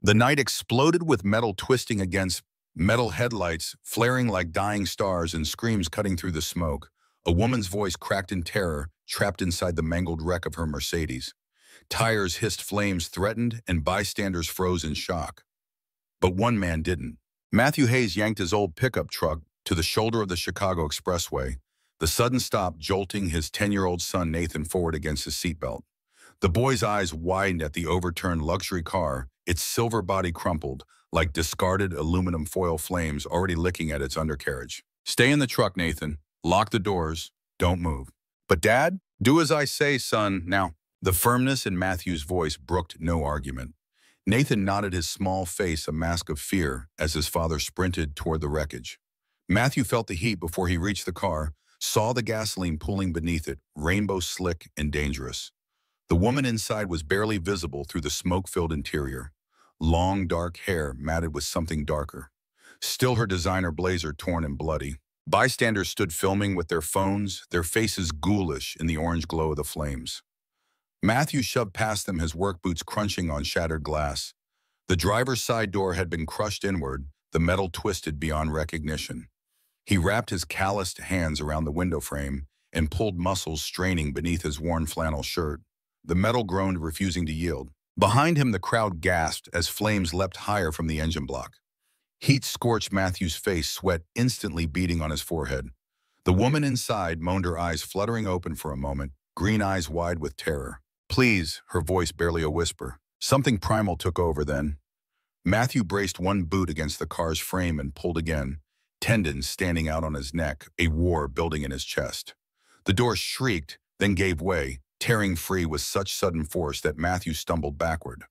The night exploded with metal twisting against metal headlights, flaring like dying stars and screams cutting through the smoke. A woman's voice cracked in terror, trapped inside the mangled wreck of her Mercedes. Tires hissed, flames threatened, and bystanders froze in shock. But one man didn't. Matthew Hayes yanked his old pickup truck to the shoulder of the Chicago Expressway, the sudden stop jolting his 10-year-old son Nathan forward against his seatbelt. The boy's eyes widened at the overturned luxury car, its silver body crumpled, like discarded aluminum foil flames already licking at its undercarriage. "Stay in the truck, Nathan. Lock the doors. Don't move." "But Dad, do as I say, son, now." The firmness in Matthew's voice brooked no argument. Nathan nodded, his small face a mask of fear as his father sprinted toward the wreckage. Matthew felt the heat before he reached the car, saw the gasoline pooling beneath it, rainbow slick and dangerous. The woman inside was barely visible through the smoke-filled interior. Long, dark hair matted with something darker. Still her designer blazer torn and bloody. Bystanders stood filming with their phones, their faces ghoulish in the orange glow of the flames. Matthew shoved past them, his work boots crunching on shattered glass. The driver's side door had been crushed inward, the metal twisted beyond recognition. He wrapped his calloused hands around the window frame and pulled, muscles straining beneath his worn flannel shirt. The metal groaned, refusing to yield. Behind him, the crowd gasped as flames leapt higher from the engine block. Heat scorched Matthew's face, sweat instantly beading on his forehead. The woman inside moaned, her eyes fluttering open for a moment, green eyes wide with terror. "Please," her voice barely a whisper. Something primal took over then. Matthew braced one boot against the car's frame and pulled again, tendons standing out on his neck, a war building in his chest. The door shrieked, then gave way, tearing free with such sudden force that Matthew stumbled backward.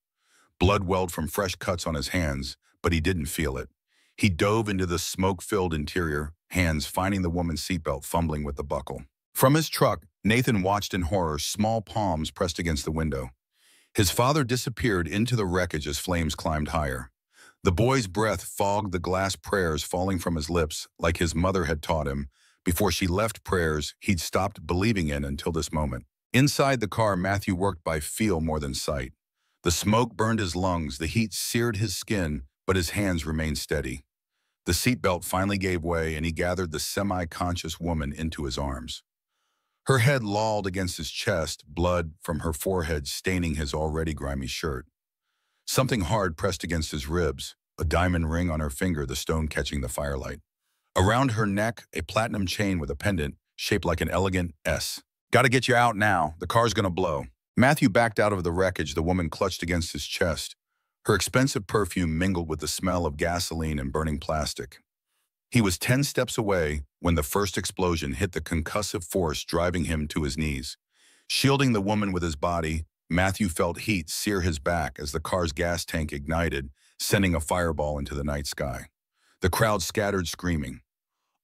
Blood welled from fresh cuts on his hands, but he didn't feel it. He dove into the smoke-filled interior, hands finding the woman's seatbelt, fumbling with the buckle. From his truck, Nathan watched in horror, small palms pressed against the window. His father disappeared into the wreckage as flames climbed higher. The boy's breath fogged the glass, prayers falling from his lips like his mother had taught him. Before she left, prayers he'd stopped believing in until this moment. Inside the car, Matthew worked by feel more than sight. The smoke burned his lungs, the heat seared his skin, but his hands remained steady. The seatbelt finally gave way, and he gathered the semi-conscious woman into his arms. Her head lolled against his chest, blood from her forehead staining his already grimy shirt. Something hard pressed against his ribs, a diamond ring on her finger, the stone catching the firelight. Around her neck, a platinum chain with a pendant shaped like an elegant S. "Gotta get you out now. The car's gonna blow." Matthew backed out of the wreckage, the woman clutched against his chest. Her expensive perfume mingled with the smell of gasoline and burning plastic. He was 10 steps away when the first explosion hit, the concussive force driving him to his knees. Shielding the woman with his body, Matthew felt heat sear his back as the car's gas tank ignited, sending a fireball into the night sky. The crowd scattered, screaming.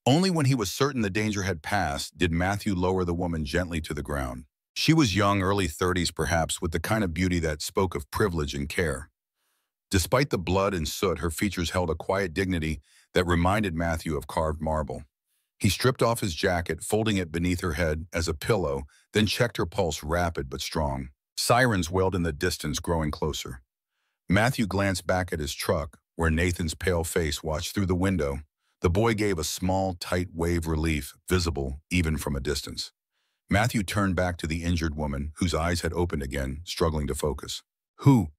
Only when he was certain the danger had passed did Matthew lower the woman gently to the ground. She was young, early 30s perhaps, with the kind of beauty that spoke of privilege and care. Despite the blood and soot, her features held a quiet dignity that reminded Matthew of carved marble. He stripped off his jacket, folding it beneath her head as a pillow, then checked her pulse, rapid but strong. Sirens wailed in the distance, growing closer. Matthew glanced back at his truck, where Nathan's pale face watched through the window. The boy gave a small, tight wave, relief, visible even from a distance. Matthew turned back to the injured woman, whose eyes had opened again, struggling to focus. "Who?"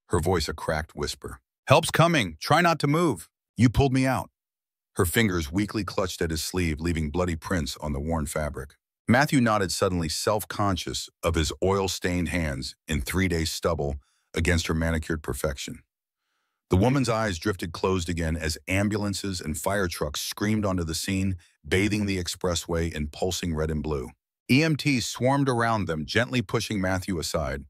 Her voice a cracked whisper. "Help's coming. Try not to move. You pulled me out." Her fingers weakly clutched at his sleeve, leaving bloody prints on the worn fabric. Matthew nodded, suddenly self-conscious of his oil-stained hands in 3-day stubble against her manicured perfection. The woman's eyes drifted closed again as ambulances and fire trucks screamed onto the scene, bathing the expressway in pulsing red and blue. EMTs swarmed around them, gently pushing Matthew aside.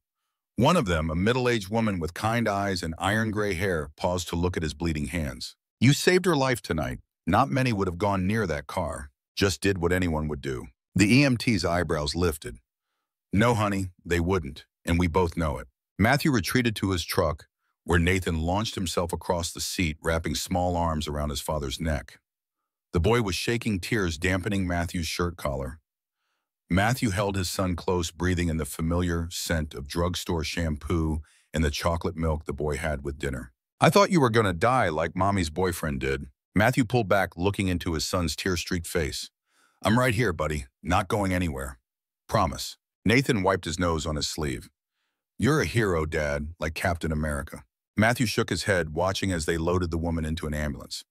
One of them, a middle-aged woman with kind eyes and iron-gray hair, paused to look at his bleeding hands. "You saved her life tonight. Not many would have gone near that car. Just did what anyone would do." The EMT's eyebrows lifted. "No, honey, they wouldn't, and we both know it." Matthew retreated to his truck, where Nathan launched himself across the seat, wrapping small arms around his father's neck. The boy was shaking, tears dampening Matthew's shirt collar. Matthew held his son close, breathing in the familiar scent of drugstore shampoo and the chocolate milk the boy had with dinner. I thought you were gonna die like Mommy's boyfriend did. Matthew pulled back, looking into his son's tear-streaked face. I'm right here, buddy. Not going anywhere. Promise. Nathan wiped his nose on his sleeve. You're a hero, Dad, like Captain America. Matthew shook his head, watching as they loaded the woman into an ambulance.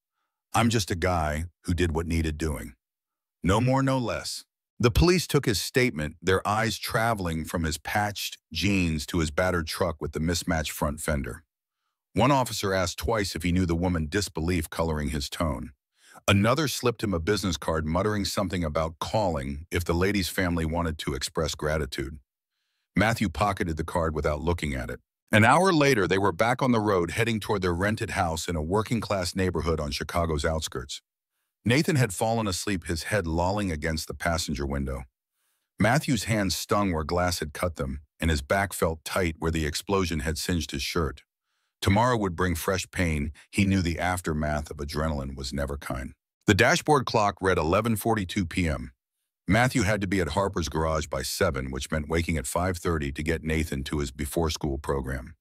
I'm just a guy who did what needed doing. No more, no less. The police took his statement, their eyes traveling from his patched jeans to his battered truck with the mismatched front fender. One officer asked twice if he knew the woman, disbelief coloring his tone. Another slipped him a business card muttering something about calling if the lady's family wanted to express gratitude. Matthew pocketed the card without looking at it. An hour later, they were back on the road heading toward their rented house in a working-class neighborhood on Chicago's outskirts. Nathan had fallen asleep, his head lolling against the passenger window. Matthew's hands stung where glass had cut them, and his back felt tight where the explosion had singed his shirt. Tomorrow would bring fresh pain. He knew the aftermath of adrenaline was never kind. The dashboard clock read 11:42 p.m. Matthew had to be at Harper's garage by 7, which meant waking at 5:30 to get Nathan to his before-school program.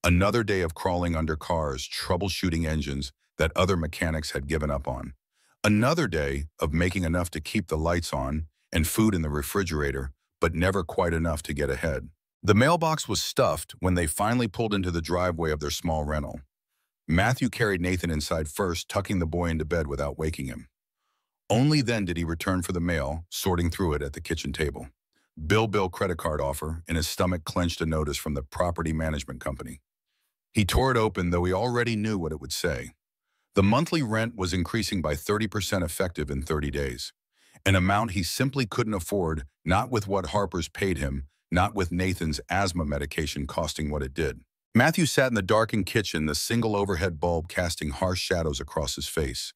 Another day of crawling under cars, troubleshooting engines that other mechanics had given up on. Another day of making enough to keep the lights on and food in the refrigerator, but never quite enough to get ahead. The mailbox was stuffed when they finally pulled into the driveway of their small rental. Matthew carried Nathan inside first, tucking the boy into bed without waking him. Only then did he return for the mail, sorting through it at the kitchen table. Bill credit card offer, and his stomach clenched a notice from the property management company. He tore it open, though he already knew what it would say. The monthly rent was increasing by 30% effective in 30 days, an amount he simply couldn't afford, not with what Harper's paid him, not with Nathan's asthma medication costing what it did. Matthew sat in the darkened kitchen, the single overhead bulb casting harsh shadows across his face.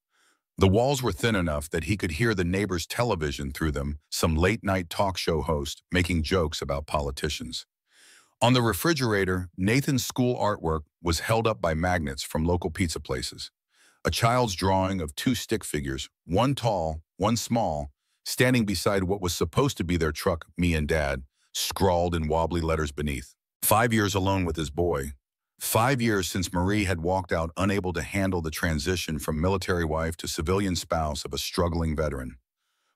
The walls were thin enough that he could hear the neighbor's television through them, some late-night talk show host making jokes about politicians. On the refrigerator, Nathan's school artwork was held up by magnets from local pizza places. A child's drawing of 2 stick figures, one tall, one small, standing beside what was supposed to be their truck, Me and Dad, scrawled in wobbly letters beneath. 5 years alone with his boy. 5 years since Marie had walked out unable to handle the transition from military wife to civilian spouse of a struggling veteran.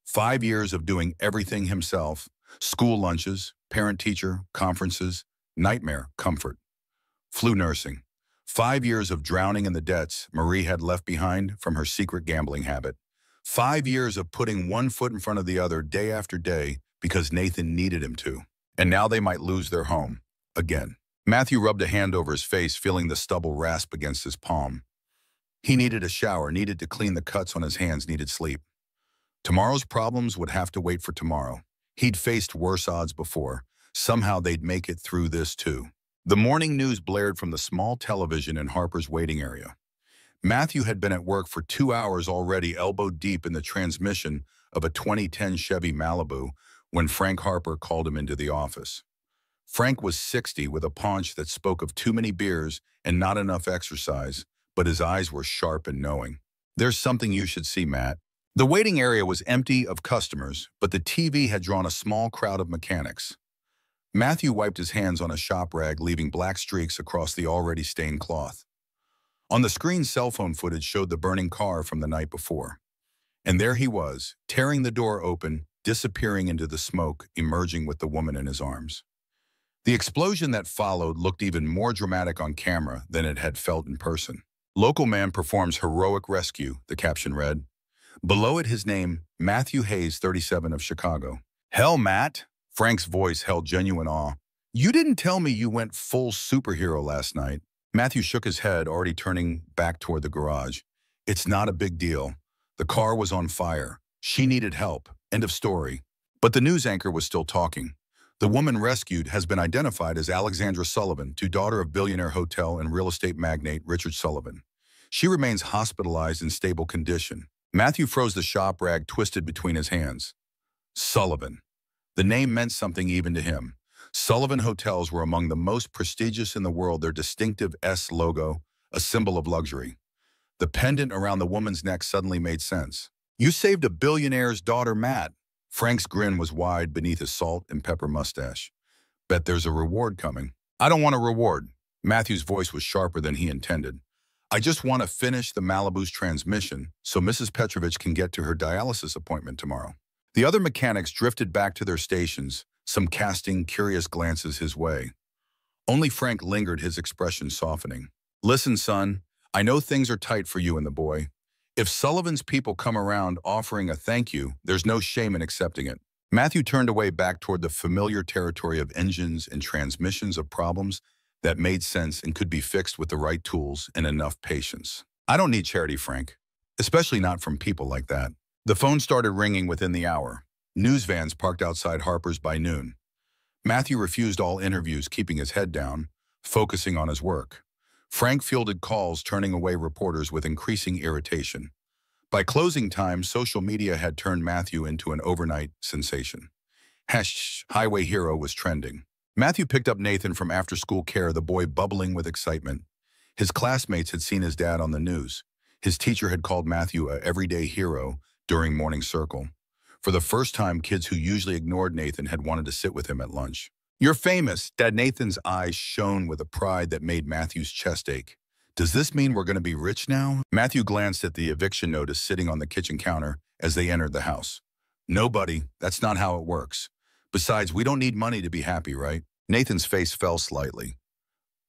5 years of doing everything himself, school lunches, parent-teacher, conferences, nightmare, comfort. Flu nursing. 5 years of drowning in the debts Marie had left behind from her secret gambling habit. 5 years of putting one foot in front of the other day after day because Nathan needed him to. And now they might lose their home. Again. Matthew rubbed a hand over his face, feeling the stubble rasp against his palm. He needed a shower, needed to clean the cuts on his hands, needed sleep. Tomorrow's problems would have to wait for tomorrow. He'd faced worse odds before. Somehow they'd make it through this too. The morning news blared from the small television in Harper's waiting area. Matthew had been at work for 2 hours already, elbow deep in the transmission of a 2010 Chevy Malibu, when Frank Harper called him into the office. Frank was 60 with a paunch that spoke of too many beers and not enough exercise, but his eyes were sharp and knowing. There's something you should see, Matt. The waiting area was empty of customers, but the TV had drawn a small crowd of mechanics. Matthew wiped his hands on a shop rag, leaving black streaks across the already stained cloth. On the screen, cell phone footage showed the burning car from the night before. And there he was, tearing the door open, disappearing into the smoke, emerging with the woman in his arms. The explosion that followed looked even more dramatic on camera than it had felt in person. Local man performs heroic rescue, the caption read. Below it, his name, Matthew Hayes, 37 of Chicago. Hell, Matt, Frank's voice held genuine awe. You didn't tell me you went full superhero last night. Matthew shook his head, already turning back toward the garage. It's not a big deal. The car was on fire. She needed help. End of story. But the news anchor was still talking. The woman rescued has been identified as Alexandra Sullivan, daughter of billionaire hotel and real estate magnate Richard Sullivan. She remains hospitalized in stable condition. Matthew froze, the shop rag twisted between his hands. Sullivan. The name meant something even to him. Sullivan hotels were among the most prestigious in the world, their distinctive S logo, a symbol of luxury. The pendant around the woman's neck suddenly made sense. You saved a billionaire's daughter, Matt. Frank's grin was wide beneath his salt and pepper mustache. Bet there's a reward coming. I don't want a reward. Matthew's voice was sharper than he intended. I just want to finish the Malibu's transmission so Mrs. Petrovich can get to her dialysis appointment tomorrow. The other mechanics drifted back to their stations, some casting curious glances his way. Only Frank lingered, his expression softening. Listen, son, I know things are tight for you and the boy. If Sullivan's people come around offering a thank you, there's no shame in accepting it. Matthew turned away back toward the familiar territory of engines and transmissions, of problems that made sense and could be fixed with the right tools and enough patience. I don't need charity, Frank, especially not from people like that. The phone started ringing within the hour. News vans parked outside Harper's by noon. Matthew refused all interviews, keeping his head down, focusing on his work. Frank fielded calls, turning away reporters with increasing irritation. By closing time, social media had turned Matthew into an overnight sensation. Highway hero was trending. Matthew picked up Nathan from after-school care, the boy bubbling with excitement. His classmates had seen his dad on the news. His teacher had called Matthew a everyday hero during morning circle. For the first time, kids who usually ignored Nathan had wanted to sit with him at lunch. You're famous, Dad. Nathan's eyes shone with a pride that made Matthew's chest ache. Does this mean we're going to be rich now? Matthew glanced at the eviction notice sitting on the kitchen counter as they entered the house. No, buddy, that's not how it works. Besides, we don't need money to be happy, right? Nathan's face fell slightly.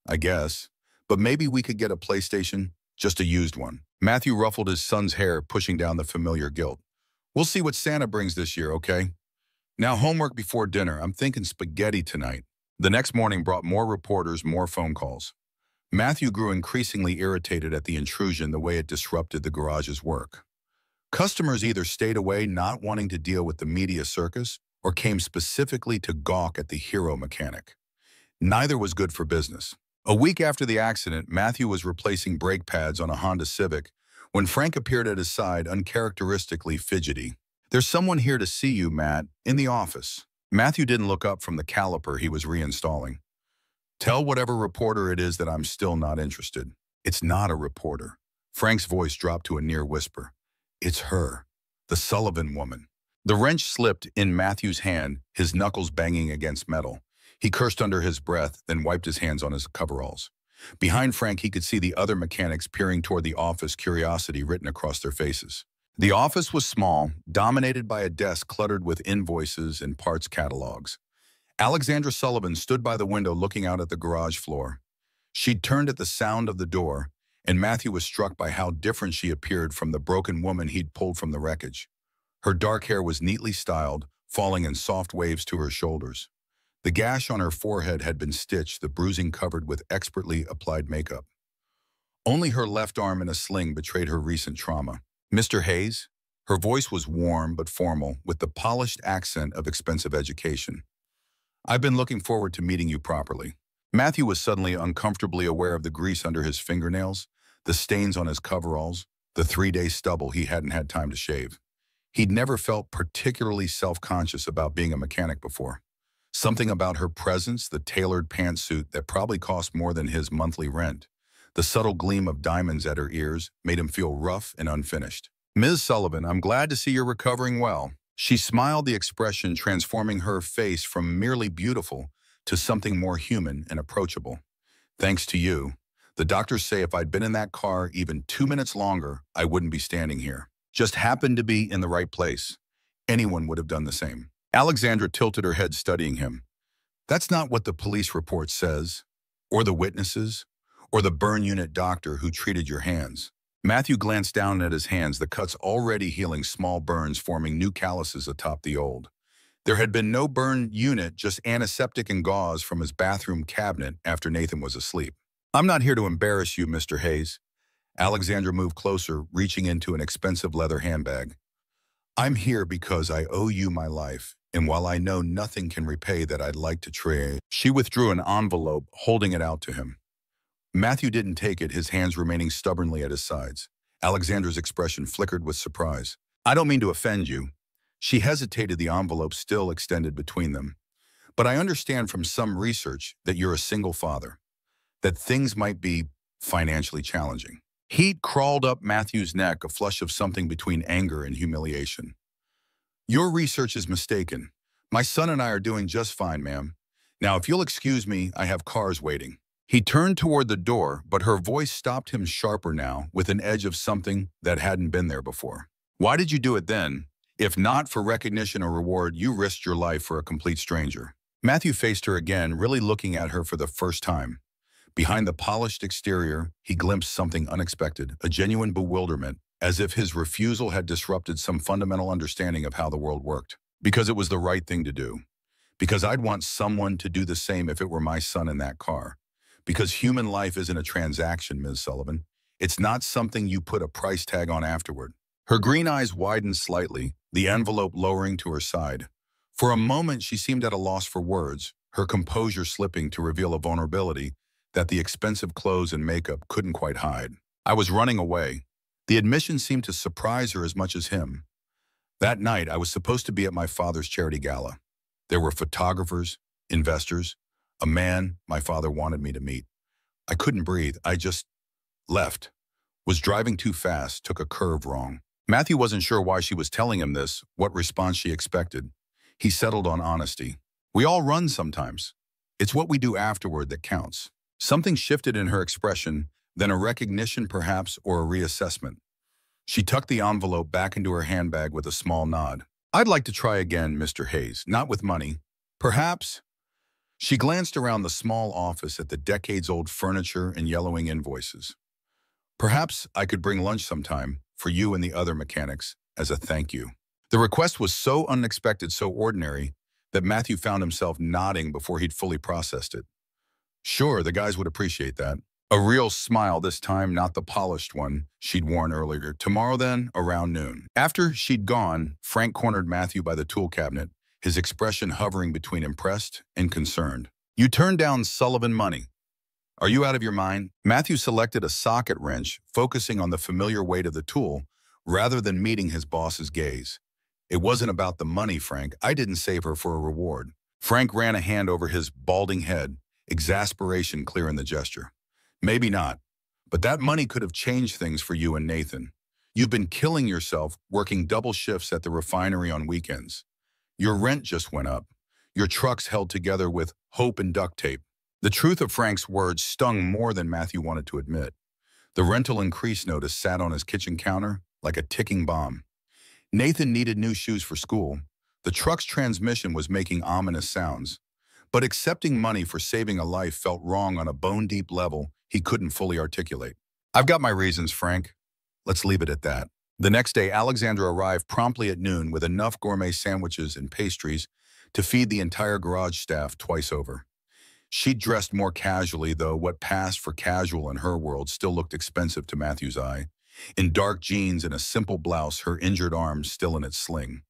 I guess. But maybe we could get a PlayStation, just a used one. Matthew ruffled his son's hair, pushing down the familiar guilt. We'll see what Santa brings this year, okay? Now, homework before dinner. I'm thinking spaghetti tonight. The next morning brought more reporters, more phone calls. Matthew grew increasingly irritated at the intrusion, the way it disrupted the garage's work. Customers either stayed away, not wanting to deal with the media circus, or came specifically to gawk at the hero mechanic. Neither was good for business. A week after the accident, Matthew was replacing brake pads on a Honda Civic when Frank appeared at his side, uncharacteristically fidgety. There's someone here to see you, Matt, in the office. Matthew didn't look up from the caliper he was reinstalling. Tell whatever reporter it is that I'm still not interested. It's not a reporter. Frank's voice dropped to a near whisper. It's her, the Sullivan woman. The wrench slipped in Matthew's hand, his knuckles banging against metal. He cursed under his breath, then wiped his hands on his coveralls. Behind Frank, he could see the other mechanics peering toward the office, curiosity written across their faces. The office was small, dominated by a desk cluttered with invoices and parts catalogs. Alexandra Sullivan stood by the window looking out at the garage floor. She'd turned at the sound of the door, and Matthew was struck by how different she appeared from the broken woman he'd pulled from the wreckage. Her dark hair was neatly styled, falling in soft waves to her shoulders. The gash on her forehead had been stitched, the bruising covered with expertly applied makeup. Only her left arm in a sling betrayed her recent trauma. Mr. Hayes? Her voice was warm but formal, with the polished accent of expensive education. I've been looking forward to meeting you properly. Matthew was suddenly uncomfortably aware of the grease under his fingernails, the stains on his coveralls, the 3-day stubble he hadn't had time to shave. He'd never felt particularly self-conscious about being a mechanic before. Something about her presence, the tailored pantsuit that probably cost more than his monthly rent, the subtle gleam of diamonds at her ears, made him feel rough and unfinished. Ms. Sullivan, I'm glad to see you're recovering well. She smiled, the expression transforming her face from merely beautiful to something more human and approachable. Thanks to you. The doctors say if I'd been in that car even 2 minutes longer, I wouldn't be standing here. Just happened to be in the right place. Anyone would have done the same. Alexandra tilted her head, studying him. That's not what the police report says, or the witnesses, or the burn unit doctor who treated your hands. Matthew glanced down at his hands, the cuts already healing, small burns forming new calluses atop the old. There had been no burn unit, just antiseptic and gauze from his bathroom cabinet after Nathan was asleep. I'm not here to embarrass you, Mr. Hayes. Alexandra moved closer, reaching into an expensive leather handbag. I'm here because I owe you my life, and while I know nothing can repay that, I'd like to trade. She withdrew an envelope, holding it out to him. Matthew didn't take it, his hands remaining stubbornly at his sides. Alexandra's expression flickered with surprise. I don't mean to offend you. She hesitated, the envelope still extended between them. But I understand from some research that you're a single father, that things might be financially challenging. Heat crawled up Matthew's neck, a flush of something between anger and humiliation. Your research is mistaken. My son and I are doing just fine, ma'am. Now, if you'll excuse me, I have cars waiting. He turned toward the door, but her voice stopped him sharper now, with an edge of something that hadn't been there before. Why did you do it then? If not for recognition or reward, you risked your life for a complete stranger. Matthew faced her again, really looking at her for the first time. Behind the polished exterior, he glimpsed something unexpected, a genuine bewilderment, as if his refusal had disrupted some fundamental understanding of how the world worked. Because it was the right thing to do. Because I'd want someone to do the same if it were my son in that car. Because human life isn't a transaction, Ms. Sullivan. It's not something you put a price tag on afterward. Her green eyes widened slightly, the envelope lowering to her side. For a moment, she seemed at a loss for words, her composure slipping to reveal a vulnerability that the expensive clothes and makeup couldn't quite hide. I was running away. The admission seemed to surprise her as much as him. That night, I was supposed to be at my father's charity gala. There were photographers, investors, a man my father wanted me to meet. I couldn't breathe. I just left. Was driving too fast, took a curve wrong. Matthew wasn't sure why she was telling him this, what response she expected. He settled on honesty. We all run sometimes. It's what we do afterward that counts. Something shifted in her expression, then a recognition perhaps or a reassessment. She tucked the envelope back into her handbag with a small nod. I'd like to try again, Mr. Hayes, not with money. Perhaps. She glanced around the small office at the decades-old furniture and yellowing invoices. Perhaps I could bring lunch sometime for you and the other mechanics as a thank you. The request was so unexpected, so ordinary, that Matthew found himself nodding before he'd fully processed it. Sure, the guys would appreciate that. A real smile this time, not the polished one she'd worn earlier. Tomorrow then, around noon. After she'd gone, Frank cornered Matthew by the tool cabinet, his expression hovering between impressed and concerned. You turned down Sullivan money. Are you out of your mind? Matthew selected a socket wrench, focusing on the familiar weight of the tool, rather than meeting his boss's gaze. It wasn't about the money, Frank. I didn't save her for a reward. Frank ran a hand over his balding head, exasperation clear in the gesture. Maybe not, but that money could have changed things for you and Nathan. You've been killing yourself, working double shifts at the refinery on weekends. Your rent just went up. Your truck's held together with hope and duct tape. The truth of Frank's words stung more than Matthew wanted to admit. The rental increase notice sat on his kitchen counter like a ticking bomb. Nathan needed new shoes for school. The truck's transmission was making ominous sounds. But accepting money for saving a life felt wrong on a bone-deep level he couldn't fully articulate. I've got my reasons, Frank. Let's leave it at that. The next day, Alexandra arrived promptly at noon with enough gourmet sandwiches and pastries to feed the entire garage staff twice over. She'd dressed more casually, though what passed for casual in her world still looked expensive to Matthew's eye. In dark jeans and a simple blouse, her injured arm still in its sling.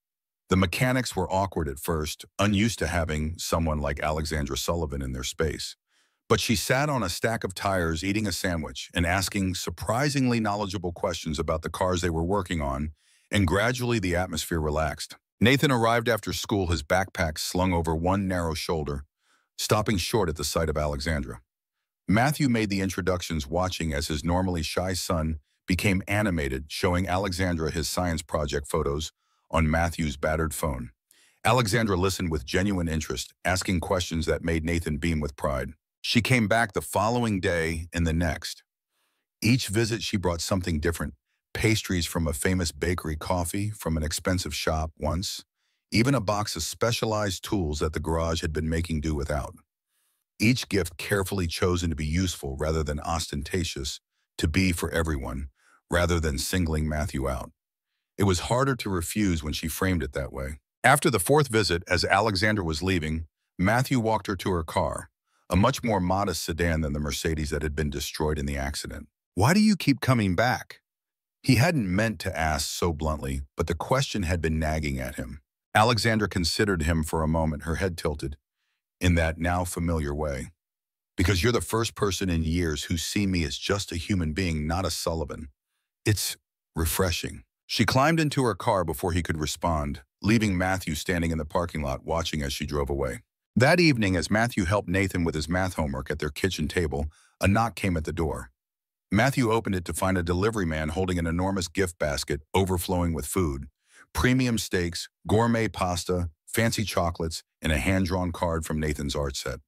The mechanics were awkward at first, unused to having someone like Alexandra Sullivan in their space. But she sat on a stack of tires eating a sandwich and asking surprisingly knowledgeable questions about the cars they were working on, and gradually the atmosphere relaxed. Nathan arrived after school, his backpack slung over one narrow shoulder, stopping short at the sight of Alexandra. Matthew made the introductions, watching as his normally shy son became animated, showing Alexandra his science project photos on Matthew's battered phone. Alexandra listened with genuine interest, asking questions that made Nathan beam with pride. She came back the following day and the next. Each visit she brought something different. Pastries from a famous bakery, coffee from an expensive shop once, even a box of specialized tools that the garage had been making do without. Each gift carefully chosen to be useful rather than ostentatious, to be for everyone, rather than singling Matthew out. It was harder to refuse when she framed it that way. After the fourth visit, as Alexandra was leaving, Matthew walked her to her car, a much more modest sedan than the Mercedes that had been destroyed in the accident. Why do you keep coming back? He hadn't meant to ask so bluntly, but the question had been nagging at him. Alexandra considered him for a moment, her head tilted, in that now familiar way. Because you're the first person in years who see me as just a human being, not a Sullivan. It's refreshing. She climbed into her car before he could respond, leaving Matthew standing in the parking lot watching as she drove away. That evening, as Matthew helped Nathan with his math homework at their kitchen table, a knock came at the door. Matthew opened it to find a delivery man holding an enormous gift basket overflowing with food, premium steaks, gourmet pasta, fancy chocolates, and a hand-drawn card from Nathan's art set.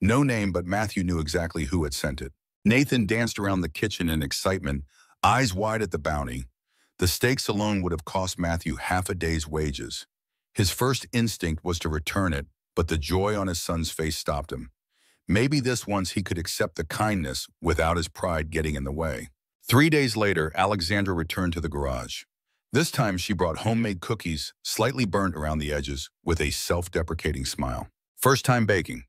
No name, but Matthew knew exactly who had sent it. Nathan danced around the kitchen in excitement, eyes wide at the bounty. The stakes alone would have cost Matthew half a day's wages. His first instinct was to return it, but the joy on his son's face stopped him. Maybe this once he could accept the kindness without his pride getting in the way. 3 days later, Alexandra returned to the garage. This time she brought homemade cookies, slightly burnt around the edges, with a self-deprecating smile. First time baking.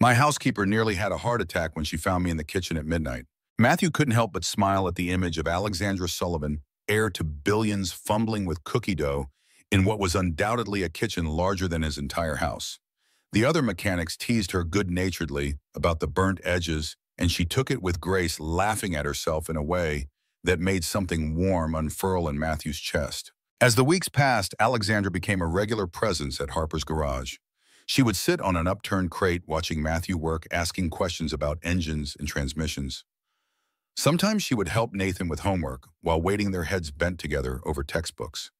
My housekeeper nearly had a heart attack when she found me in the kitchen at midnight. Matthew couldn't help but smile at the image of Alexandra Sullivan, heir to billions, fumbling with cookie dough in what was undoubtedly a kitchen larger than his entire house. The other mechanics teased her good-naturedly about the burnt edges, and she took it with grace, laughing at herself in a way that made something warm unfurl in Matthew's chest. As the weeks passed, Alexandra became a regular presence at Harper's garage. She would sit on an upturned crate watching Matthew work, asking questions about engines and transmissions. Sometimes she would help Nathan with homework while waiting, their heads bent together over textbooks.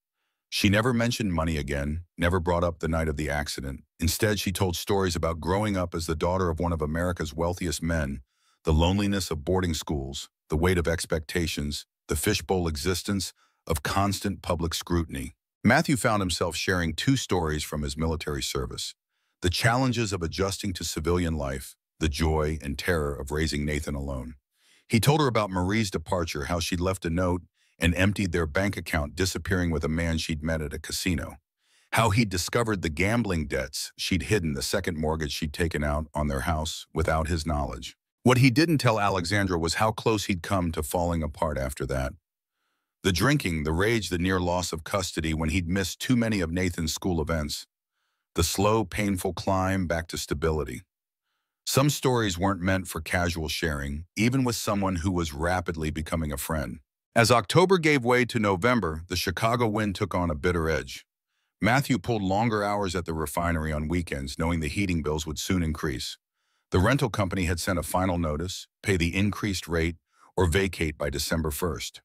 She never mentioned money again, never brought up the night of the accident. Instead, she told stories about growing up as the daughter of one of America's wealthiest men, the loneliness of boarding schools, the weight of expectations, the fishbowl existence of constant public scrutiny. Matthew found himself sharing two stories from his military service: the challenges of adjusting to civilian life, the joy and terror of raising Nathan alone. He told her about Marie's departure, how she'd left a note and emptied their bank account, disappearing with a man she'd met at a casino. How he'd discovered the gambling debts she'd hidden, the second mortgage she'd taken out on their house without his knowledge. What he didn't tell Alexandra was how close he'd come to falling apart after that. The drinking, the rage, the near loss of custody when he'd missed too many of Nathan's school events. The slow, painful climb back to stability. Some stories weren't meant for casual sharing, even with someone who was rapidly becoming a friend. As October gave way to November, the Chicago wind took on a bitter edge. Matthew pulled longer hours at the refinery on weekends, knowing the heating bills would soon increase. The rental company had sent a final notice: pay the increased rate or vacate by December 1st.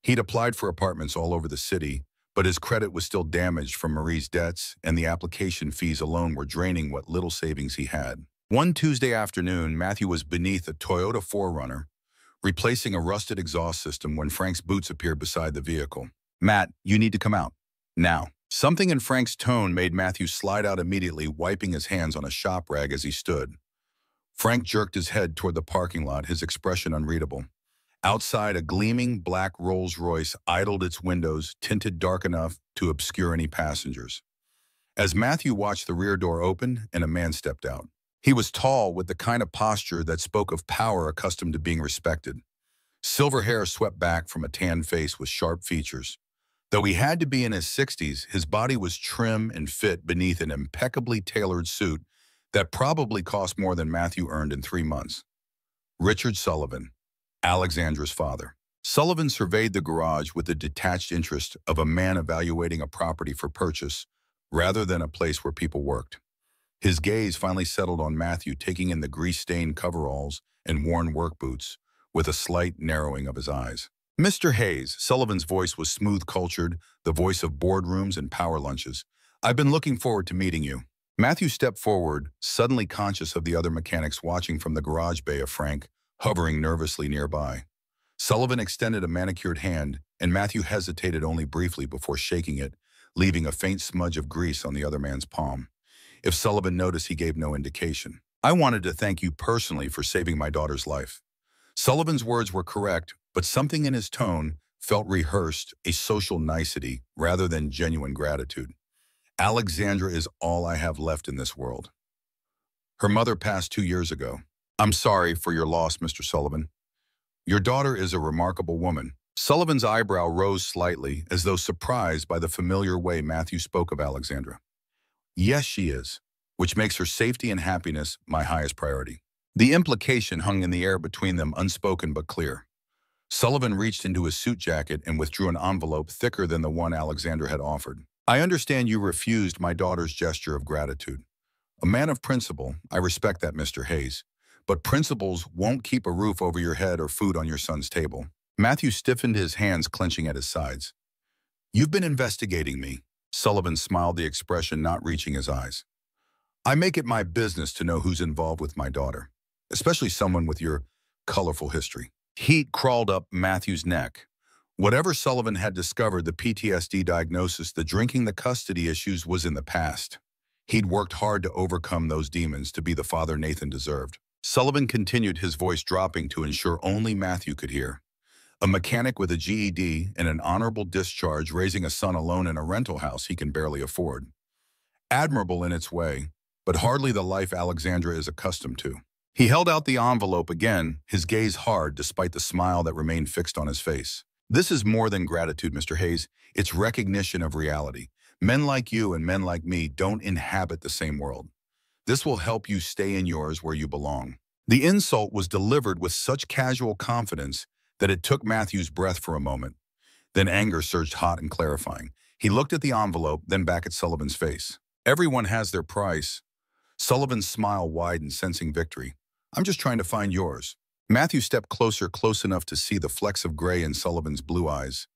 He'd applied for apartments all over the city, but his credit was still damaged from Marie's debts, and the application fees alone were draining what little savings he had. One Tuesday afternoon, Matthew was beneath a Toyota 4Runner, replacing a rusted exhaust system, when Frank's boots appeared beside the vehicle. "Matt, you need to come out. Now." Something in Frank's tone made Matthew slide out immediately, wiping his hands on a shop rag as he stood. Frank jerked his head toward the parking lot, his expression unreadable. Outside, a gleaming black Rolls-Royce idled, its windows tinted dark enough to obscure any passengers. As Matthew watched the rear door open and a man stepped out. He was tall, with the kind of posture that spoke of power, accustomed to being respected. Silver hair swept back from a tanned face with sharp features. Though he had to be in his 60s, his body was trim and fit beneath an impeccably tailored suit that probably cost more than Matthew earned in 3 months. Richard Sullivan, Alexandra's father. Sullivan surveyed the garage with the detached interest of a man evaluating a property for purchase rather than a place where people worked. His gaze finally settled on Matthew, taking in the grease-stained coveralls and worn work boots, with a slight narrowing of his eyes. "Mr. Hayes," Sullivan's voice was smooth-cultured, the voice of boardrooms and power lunches. "I've been looking forward to meeting you." Matthew stepped forward, suddenly conscious of the other mechanics watching from the garage bay of Frank, hovering nervously nearby. Sullivan extended a manicured hand, and Matthew hesitated only briefly before shaking it, leaving a faint smudge of grease on the other man's palm. If Sullivan noticed, he gave no indication. "I wanted to thank you personally for saving my daughter's life." Sullivan's words were correct, but something in his tone felt rehearsed, a social nicety rather than genuine gratitude. "Alexandra is all I have left in this world. Her mother passed 2 years ago. I'm sorry for your loss, Mr. Sullivan. Your daughter is a remarkable woman." Sullivan's eyebrow rose slightly, as though surprised by the familiar way Matthew spoke of Alexandra. "Yes, she is, which makes her safety and happiness my highest priority." The implication hung in the air between them, unspoken but clear. Sullivan reached into his suit jacket and withdrew an envelope thicker than the one Alexandra had offered. "I understand you refused my daughter's gesture of gratitude. A man of principle, I respect that, Mr. Hayes. But principles won't keep a roof over your head or food on your son's table." Matthew stiffened, his hands clenching at his sides. "You've been investigating me." Sullivan smiled, the expression not reaching his eyes. I make it my business to know who's involved with my daughter, especially someone with your colorful history. Heat crawled up Matthew's neck. Whatever Sullivan had discovered, the PTSD diagnosis, the drinking, the custody issues was in the past. He'd worked hard to overcome those demons to be the father Nathan deserved. Sullivan continued, his voice dropping to ensure only Matthew could hear. A mechanic with a GED and an honorable discharge raising a son alone in a rental house he can barely afford. Admirable in its way, but hardly the life Alexandra is accustomed to. He held out the envelope again, his gaze hard despite the smile that remained fixed on his face. This is more than gratitude, Mr. Hayes. It's recognition of reality. Men like you and men like me don't inhabit the same world. This will help you stay in yours where you belong. The insult was delivered with such casual confidence that it took Matthew's breath for a moment. Then anger surged hot and clarifying. He looked at the envelope, then back at Sullivan's face. Everyone has their price. Sullivan's smile widened, sensing victory. I'm just trying to find yours. Matthew stepped closer, close enough to see the flecks of gray in Sullivan's blue eyes.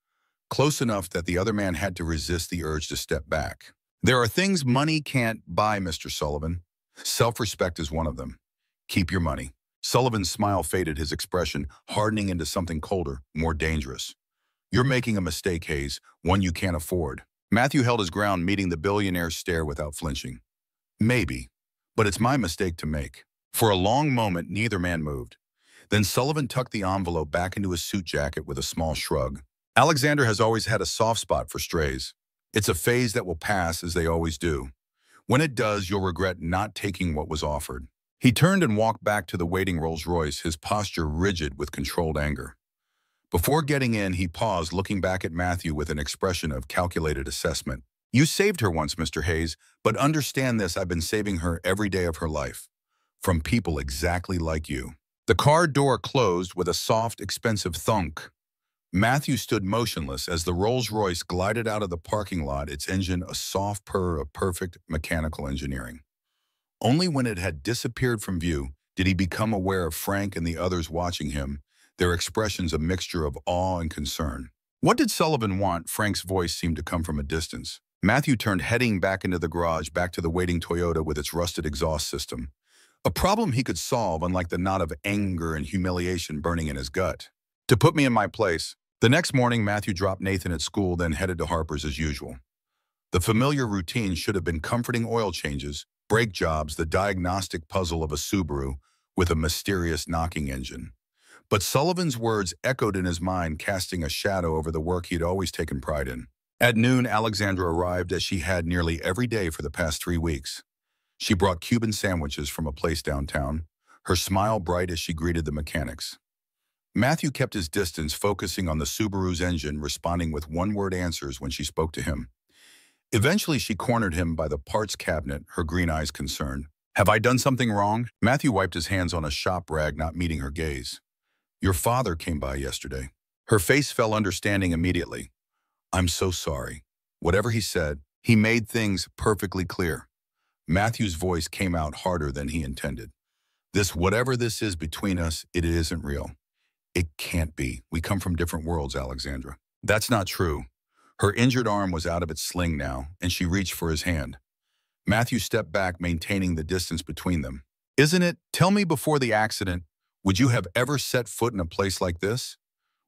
Close enough that the other man had to resist the urge to step back. There are things money can't buy, Mr. Sullivan. Self-respect is one of them. Keep your money. Sullivan's smile faded, his expression hardening into something colder, more dangerous. You're making a mistake, Hayes, one you can't afford. Matthew held his ground, meeting the billionaire's stare without flinching. Maybe, but it's my mistake to make. For a long moment, neither man moved. Then Sullivan tucked the envelope back into his suit jacket with a small shrug. Alexander has always had a soft spot for strays. It's a phase that will pass, as they always do. When it does, you'll regret not taking what was offered. He turned and walked back to the waiting Rolls-Royce, his posture rigid with controlled anger. Before getting in, he paused, looking back at Matthew with an expression of calculated assessment. You saved her once, Mr. Hayes, but understand this, I've been saving her every day of her life. From people exactly like you. The car door closed with a soft, expensive thunk. Matthew stood motionless as the Rolls-Royce glided out of the parking lot, its engine a soft purr of perfect mechanical engineering. Only when it had disappeared from view did he become aware of Frank and the others watching him, their expressions a mixture of awe and concern. What did Sullivan want? Frank's voice seemed to come from a distance. Matthew turned, heading back into the garage, back to the waiting Toyota with its rusted exhaust system. A problem he could solve, unlike the knot of anger and humiliation burning in his gut. To put me in my place. The next morning, Matthew dropped Nathan at school, then headed to Harper's as usual. The familiar routine should have been comforting oil changes, brake jobs, the diagnostic puzzle of a Subaru with a mysterious knocking engine. But Sullivan's words echoed in his mind, casting a shadow over the work he'd always taken pride in. At noon, Alexandra arrived, as she had nearly every day for the past 3 weeks. She brought Cuban sandwiches from a place downtown, her smile bright as she greeted the mechanics. Matthew kept his distance, focusing on the Subaru's engine, responding with one-word answers when she spoke to him. Eventually, she cornered him by the parts cabinet, her green eyes concerned. Have I done something wrong? Matthew wiped his hands on a shop rag, not meeting her gaze. Your father came by yesterday. Her face fell, understanding immediately. I'm so sorry. Whatever he said, he made things perfectly clear. Matthew's voice came out harder than he intended. Whatever this is between us, it isn't real. It can't be. We come from different worlds, Alexandra. That's not true. Her injured arm was out of its sling now, and she reached for his hand. Matthew stepped back, maintaining the distance between them. Isn't it? Tell me, before the accident, would you have ever set foot in a place like this?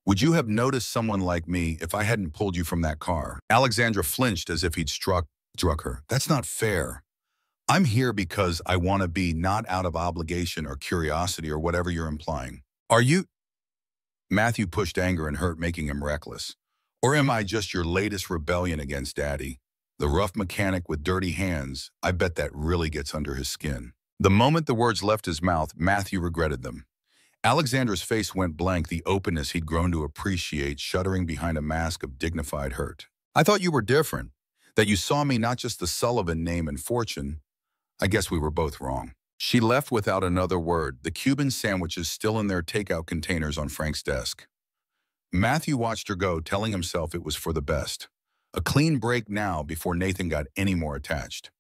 Would you have noticed someone like me if I hadn't pulled you from that car? Alexandra flinched as if he'd struck her. That's not fair. I'm here because I want to be, not out of obligation or curiosity or whatever you're implying. Are you? Matthew pushed anger and hurt, making him reckless. Or am I just your latest rebellion against Daddy? The rough mechanic with dirty hands, I bet that really gets under his skin. The moment the words left his mouth, Matthew regretted them. Alexandra's face went blank, the openness he'd grown to appreciate shuddering behind a mask of dignified hurt. I thought you were different, that you saw me not just the Sullivan name and fortune. I guess we were both wrong. She left without another word, the Cuban sandwiches still in their takeout containers on Frank's desk. Matthew watched her go, telling himself it was for the best. A clean break now before Nathan got any more attached.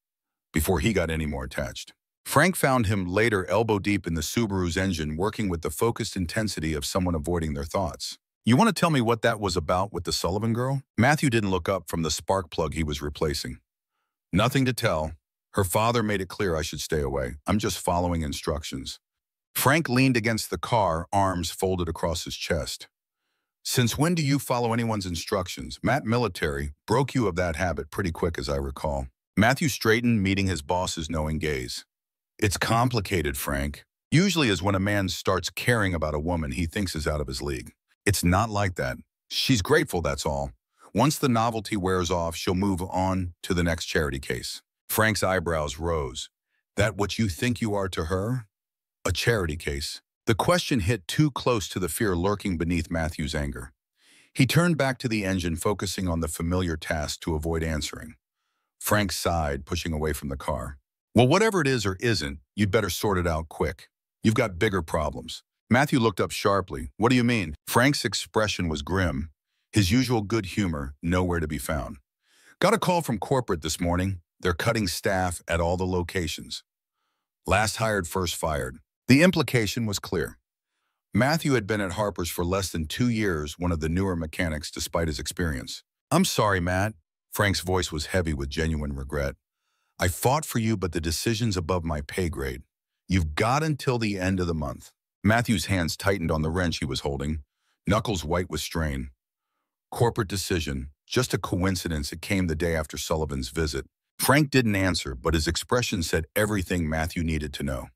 Before he got any more attached. Frank found him later elbow deep in the Subaru's engine, working with the focused intensity of someone avoiding their thoughts. You want to tell me what that was about with the Sullivan girl? Matthew didn't look up from the spark plug he was replacing. Nothing to tell. Her father made it clear I should stay away. I'm just following instructions. Frank leaned against the car, arms folded across his chest. Since when do you follow anyone's instructions? Matt Military broke you of that habit pretty quick, as I recall. Matthew straightened, meeting his boss's knowing gaze. It's complicated, Frank. Usually is when a man starts caring about a woman he thinks is out of his league. It's not like that. She's grateful, that's all. Once the novelty wears off, she'll move on to the next charity case. Frank's eyebrows rose. That what you think you are to her? A charity case. The question hit too close to the fear lurking beneath Matthew's anger. He turned back to the engine, focusing on the familiar task to avoid answering. Frank sighed, pushing away from the car. Well, whatever it is or isn't, you'd better sort it out quick. You've got bigger problems. Matthew looked up sharply. What do you mean? Frank's expression was grim, his usual good humor nowhere to be found. Got a call from corporate this morning. They're cutting staff at all the locations. Last hired, first fired. The implication was clear. Matthew had been at Harper's for less than 2 years, one of the newer mechanics despite his experience. I'm sorry, Matt. Frank's voice was heavy with genuine regret. I fought for you, but the decision's above my pay grade. You've got until the end of the month. Matthew's hands tightened on the wrench he was holding, knuckles white with strain. Corporate decision. Just a coincidence it came the day after Sullivan's visit. Frank didn't answer, but his expression said everything Matthew needed to know.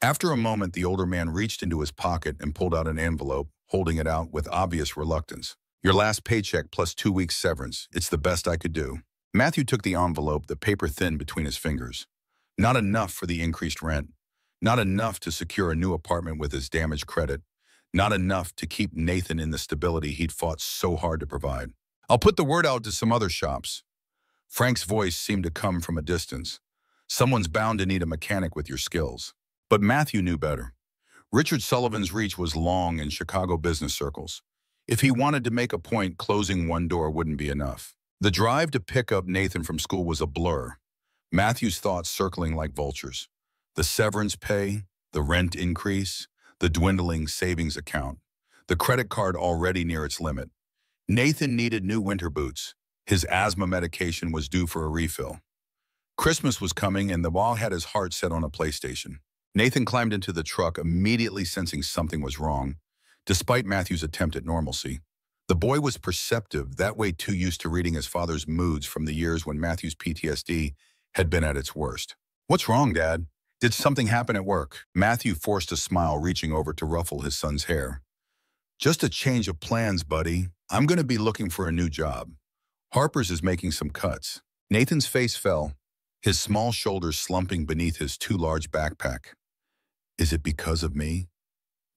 After a moment, the older man reached into his pocket and pulled out an envelope, holding it out with obvious reluctance. Your last paycheck plus 2 weeks severance. It's the best I could do. Matthew took the envelope, the paper thin between his fingers. Not enough for the increased rent. Not enough to secure a new apartment with his damaged credit. Not enough to keep Nathan in the stability he'd fought so hard to provide. I'll put the word out to some other shops. Frank's voice seemed to come from a distance. Someone's bound to need a mechanic with your skills. But Matthew knew better. Richard Sullivan's reach was long in Chicago business circles. If he wanted to make a point, closing one door wouldn't be enough. The drive to pick up Nathan from school was a blur. Matthew's thoughts circling like vultures. The severance pay, the rent increase, the dwindling savings account, the credit card already near its limit. Nathan needed new winter boots. His asthma medication was due for a refill. Christmas was coming, and the boy had his heart set on a PlayStation. Nathan climbed into the truck, immediately sensing something was wrong, despite Matthew's attempt at normalcy. The boy was perceptive, that way too used to reading his father's moods from the years when Matthew's PTSD had been at its worst. What's wrong, Dad? Did something happen at work? Matthew forced a smile, reaching over to ruffle his son's hair. Just a change of plans, buddy. I'm going to be looking for a new job. Harper's is making some cuts. Nathan's face fell, his small shoulders slumping beneath his too large backpack. Is it because of me?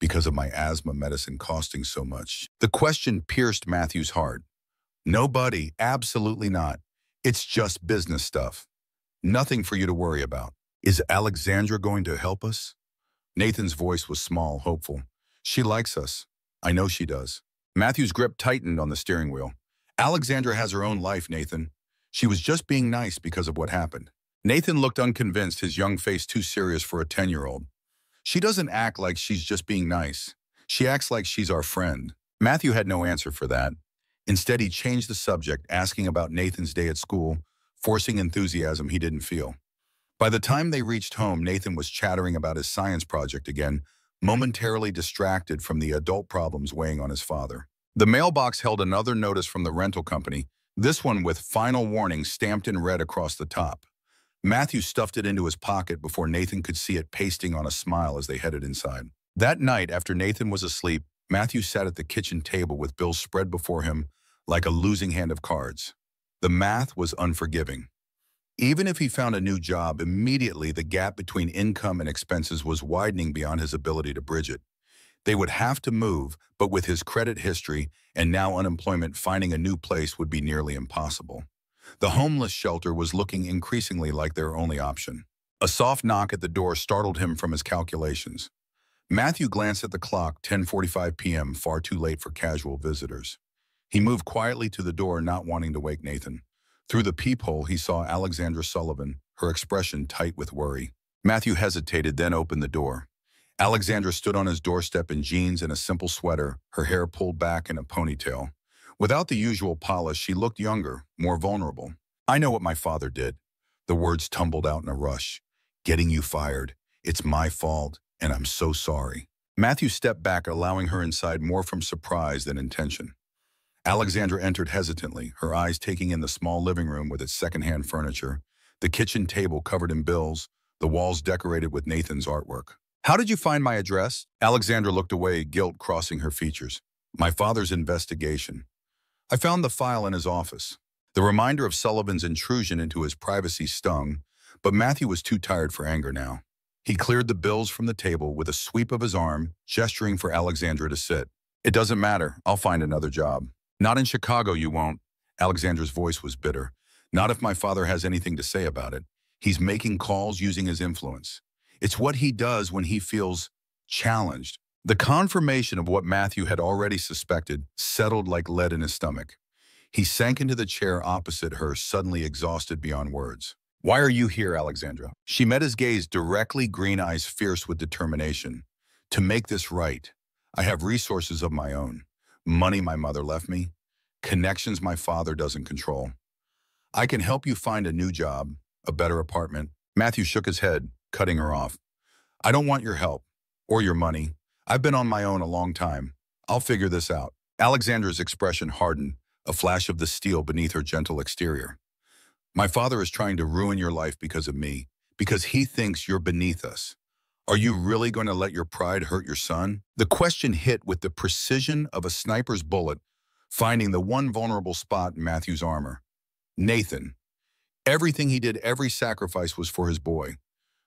Because of my asthma medicine costing so much? The question pierced Matthew's heart. No, buddy, absolutely not. It's just business stuff. Nothing for you to worry about. Is Alexandra going to help us? Nathan's voice was small, hopeful. She likes us. I know she does. Matthew's grip tightened on the steering wheel. Alexandra has her own life, Nathan. She was just being nice because of what happened. Nathan looked unconvinced, his young face too serious for a 10-year-old. She doesn't act like she's just being nice. She acts like she's our friend. Matthew had no answer for that. Instead, he changed the subject, asking about Nathan's day at school, forcing enthusiasm he didn't feel. By the time they reached home, Nathan was chattering about his science project again, momentarily distracted from the adult problems weighing on his father. The mailbox held another notice from the rental company, this one with final warning stamped in red across the top. Matthew stuffed it into his pocket before Nathan could see it, pasting on a smile as they headed inside. That night, after Nathan was asleep, Matthew sat at the kitchen table with bills spread before him like a losing hand of cards. The math was unforgiving. Even if he found a new job, immediately the gap between income and expenses was widening beyond his ability to bridge it. They would have to move, but with his credit history and now unemployment, finding a new place would be nearly impossible. The homeless shelter was looking increasingly like their only option. A soft knock at the door startled him from his calculations. Matthew glanced at the clock, 10:45 p.m., far too late for casual visitors. He moved quietly to the door, not wanting to wake Nathan. Through the peephole, he saw Alexandra Sullivan, her expression tight with worry. Matthew hesitated, then opened the door. Alexandra stood on his doorstep in jeans and a simple sweater, her hair pulled back in a ponytail. Without the usual polish, she looked younger, more vulnerable. I know what my father did. The words tumbled out in a rush. Getting you fired. It's my fault, and I'm so sorry. Matthew stepped back, allowing her inside more from surprise than intention. Alexandra entered hesitantly, her eyes taking in the small living room with its secondhand furniture, the kitchen table covered in bills, the walls decorated with Nathan's artwork. How did you find my address? Alexandra looked away, guilt crossing her features. My father's investigation. I found the file in his office. The reminder of Sullivan's intrusion into his privacy stung, but Matthew was too tired for anger now. He cleared the bills from the table with a sweep of his arm, gesturing for Alexandra to sit. It doesn't matter. I'll find another job. Not in Chicago, you won't. Alexandra's voice was bitter. Not if my father has anything to say about it. He's making calls using his influence. It's what he does when he feels challenged. The confirmation of what Matthew had already suspected settled like lead in his stomach. He sank into the chair opposite her, suddenly exhausted beyond words. Why are you here, Alexandra? She met his gaze directly, green eyes fierce with determination. To make this right, I have resources of my own. Money my mother left me. Connections my father doesn't control. I can help you find a new job, a better apartment. Matthew shook his head, cutting her off. I don't want your help, or your money. I've been on my own a long time. I'll figure this out. Alexandra's expression hardened, a flash of the steel beneath her gentle exterior. My father is trying to ruin your life because of me, because he thinks you're beneath us. Are you really going to let your pride hurt your son? The question hit with the precision of a sniper's bullet, finding the one vulnerable spot in Matthew's armor. Nathan. Everything he did, every sacrifice was for his boy.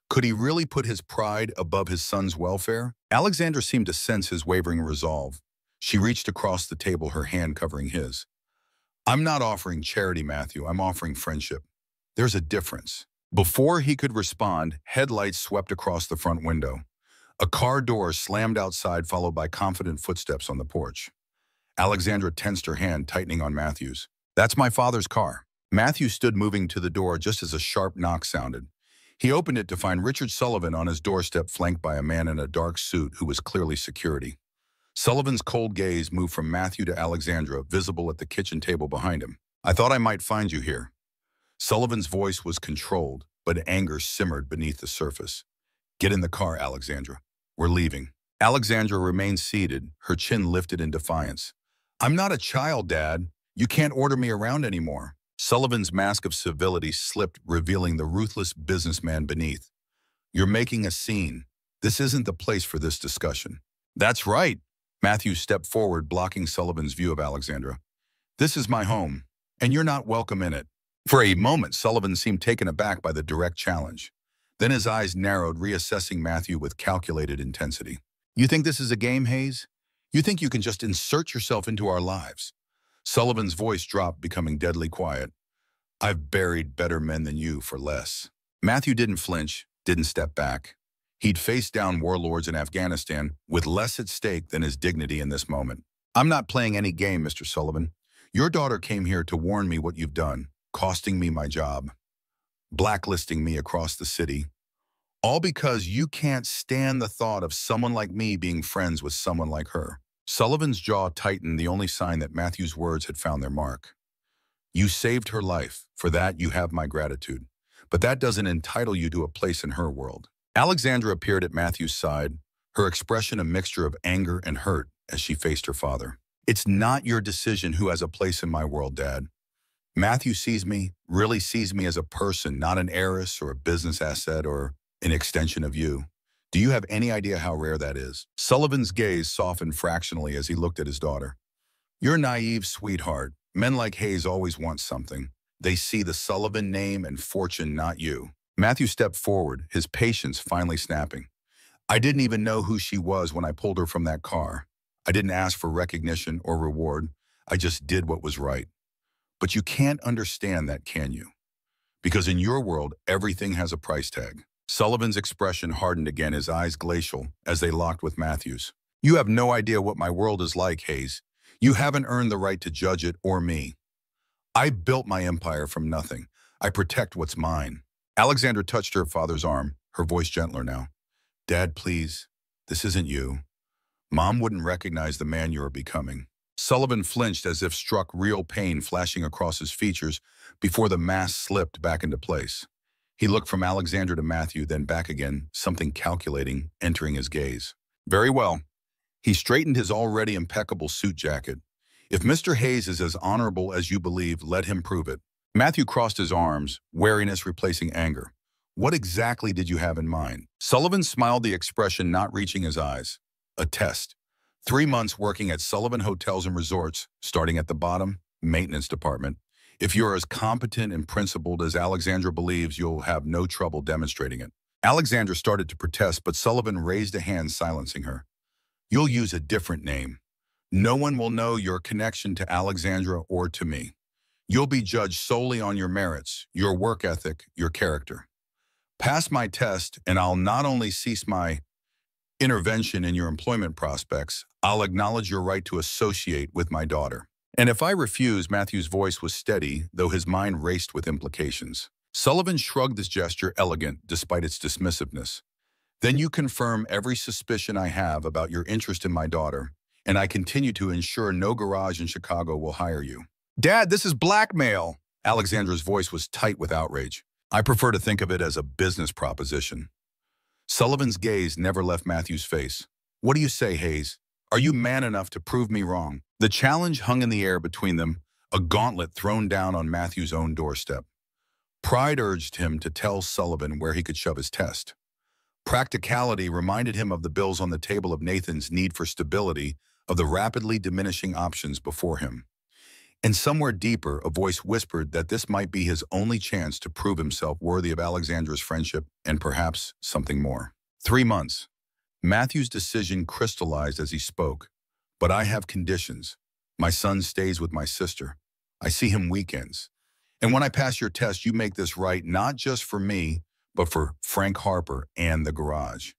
Could he really put his pride above his son's welfare? Alexandra seemed to sense his wavering resolve. She reached across the table, her hand covering his. I'm not offering charity, Matthew. I'm offering friendship. There's a difference. Before he could respond, headlights swept across the front window. A car door slammed outside, followed by confident footsteps on the porch. Alexandra tensed her hand, tightening on Matthew's. That's my father's car. Matthew stood moving to the door just as a sharp knock sounded. He opened it to find Richard Sullivan on his doorstep, flanked by a man in a dark suit who was clearly security. Sullivan's cold gaze moved from Matthew to Alexandra, visible at the kitchen table behind him. I thought I might find you here. Sullivan's voice was controlled, but anger simmered beneath the surface. Get in the car, Alexandra. We're leaving. Alexandra remained seated, her chin lifted in defiance. I'm not a child, Dad. You can't order me around anymore. Sullivan's mask of civility slipped, revealing the ruthless businessman beneath. You're making a scene. This isn't the place for this discussion. That's right. Matthew stepped forward, blocking Sullivan's view of Alexandra. This is my home, and you're not welcome in it. For a moment, Sullivan seemed taken aback by the direct challenge. Then his eyes narrowed, reassessing Matthew with calculated intensity. You think this is a game, Hayes? You think you can just insert yourself into our lives? Sullivan's voice dropped, becoming deadly quiet. I've buried better men than you for less. Matthew didn't flinch, didn't step back. He'd faced down warlords in Afghanistan with less at stake than his dignity in this moment. I'm not playing any game, Mr. Sullivan. Your daughter came here to warn me what you've done, costing me my job, blacklisting me across the city, all because you can't stand the thought of someone like me being friends with someone like her. Sullivan's jaw tightened, the only sign that Matthew's words had found their mark. You saved her life. For that, you have my gratitude. But that doesn't entitle you to a place in her world. Alexandra appeared at Matthew's side, her expression a mixture of anger and hurt as she faced her father. It's not your decision who has a place in my world, Dad. Matthew really sees me as a person, not an heiress or a business asset or an extension of you. Do you have any idea how rare that is? Sullivan's gaze softened fractionally as he looked at his daughter. You're naive, sweetheart. Men like Hayes always want something. They see the Sullivan name and fortune, not you. Matthew stepped forward, his patience finally snapping. I didn't even know who she was when I pulled her from that car. I didn't ask for recognition or reward. I just did what was right. But you can't understand that, can you? Because in your world, everything has a price tag. Sullivan's expression hardened again, his eyes glacial, as they locked with Matthew's. You have no idea what my world is like, Hayes. You haven't earned the right to judge it or me. I built my empire from nothing. I protect what's mine. Alexandra touched her father's arm, her voice gentler now. Dad, please, this isn't you. Mom wouldn't recognize the man you are becoming. Sullivan flinched as if struck, real pain flashing across his features before the mask slipped back into place. He looked from Alexandra to Matthew, then back again, something calculating, entering his gaze. Very well. He straightened his already impeccable suit jacket. If Mr. Hayes is as honorable as you believe, let him prove it. Matthew crossed his arms, wariness replacing anger. What exactly did you have in mind? Sullivan smiled, the expression not reaching his eyes. A test. 3 months working at Sullivan Hotels and Resorts, starting at the bottom, maintenance department. If you're as competent and principled as Alexandra believes, you'll have no trouble demonstrating it. Alexandra started to protest, but Sullivan raised a hand, silencing her. You'll use a different name. No one will know your connection to Alexandra or to me. You'll be judged solely on your merits, your work ethic, your character. Pass my test, and I'll not only cease my intervention in your employment prospects, I'll acknowledge your right to associate with my daughter. And if I refuse, Matthew's voice was steady, though his mind raced with implications. Sullivan shrugged his gesture, elegant despite its dismissiveness. Then you confirm every suspicion I have about your interest in my daughter, and I continue to ensure no garage in Chicago will hire you. Dad, this is blackmail. Alexandra's voice was tight with outrage. I prefer to think of it as a business proposition. Sullivan's gaze never left Matthew's face. What do you say, Hayes? Are you man enough to prove me wrong? The challenge hung in the air between them, a gauntlet thrown down on Matthew's own doorstep. Pride urged him to tell Sullivan where he could shove his test. Practicality reminded him of the bills on the table, of Nathan's need for stability, of the rapidly diminishing options before him. And somewhere deeper, a voice whispered that this might be his only chance to prove himself worthy of Alexandra's friendship and perhaps something more. 3 months. Matthew's decision crystallized as he spoke. But I have conditions. My son stays with my sister. I see him weekends. And when I pass your test, you make this right, not just for me, but for Frank Harper and the garage.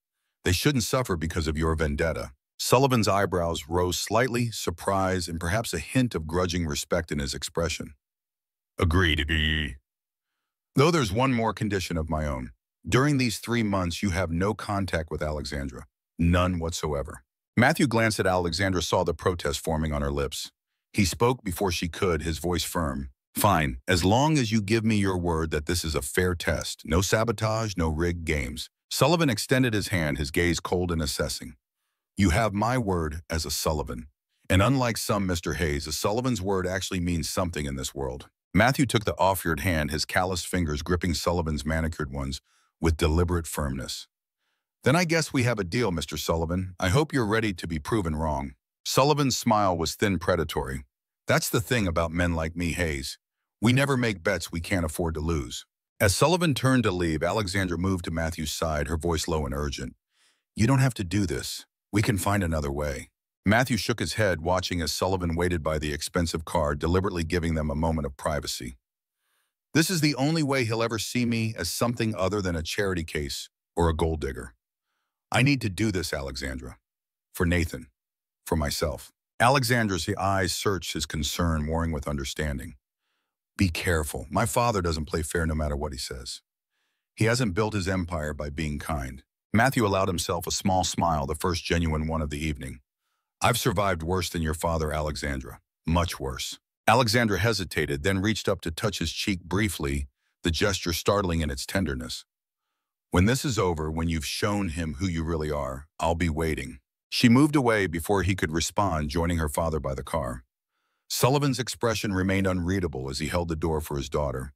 They shouldn't suffer because of your vendetta. Sullivan's eyebrows rose slightly, surprise, and perhaps a hint of grudging respect in his expression. Agreed. Though there's one more condition of my own. During these 3 months, you have no contact with Alexandra. None whatsoever. Matthew glanced at Alexandra, saw the protest forming on her lips. He spoke before she could, his voice firm. Fine, as long as you give me your word that this is a fair test. No sabotage, no rigged games. Sullivan extended his hand, his gaze cold and assessing. You have my word as a Sullivan. And unlike some Mr. Hayes, a Sullivan's word actually means something in this world. Matthew took the offered hand, his calloused fingers gripping Sullivan's manicured ones with deliberate firmness. Then I guess we have a deal, Mr. Sullivan. I hope you're ready to be proven wrong. Sullivan's smile was thin, predatory. That's the thing about men like me, Hayes. We never make bets we can't afford to lose. As Sullivan turned to leave, Alexandra moved to Matthew's side, her voice low and urgent. You don't have to do this. We can find another way. Matthew shook his head, watching as Sullivan waited by the expensive car, deliberately giving them a moment of privacy. This is the only way he'll ever see me, as something other than a charity case or a gold digger. I need to do this, Alexandra. For Nathan. For myself. Alexandra's eyes searched, his concern warring with understanding. Be careful. My father doesn't play fair no matter what he says. He hasn't built his empire by being kind. Matthew allowed himself a small smile, the first genuine one of the evening. I've survived worse than your father, Alexandra. Much worse. Alexandra hesitated, then reached up to touch his cheek briefly, the gesture startling in its tenderness. When this is over, when you've shown him who you really are, I'll be waiting. She moved away before he could respond, joining her father by the car. Sullivan's expression remained unreadable as he held the door for his daughter,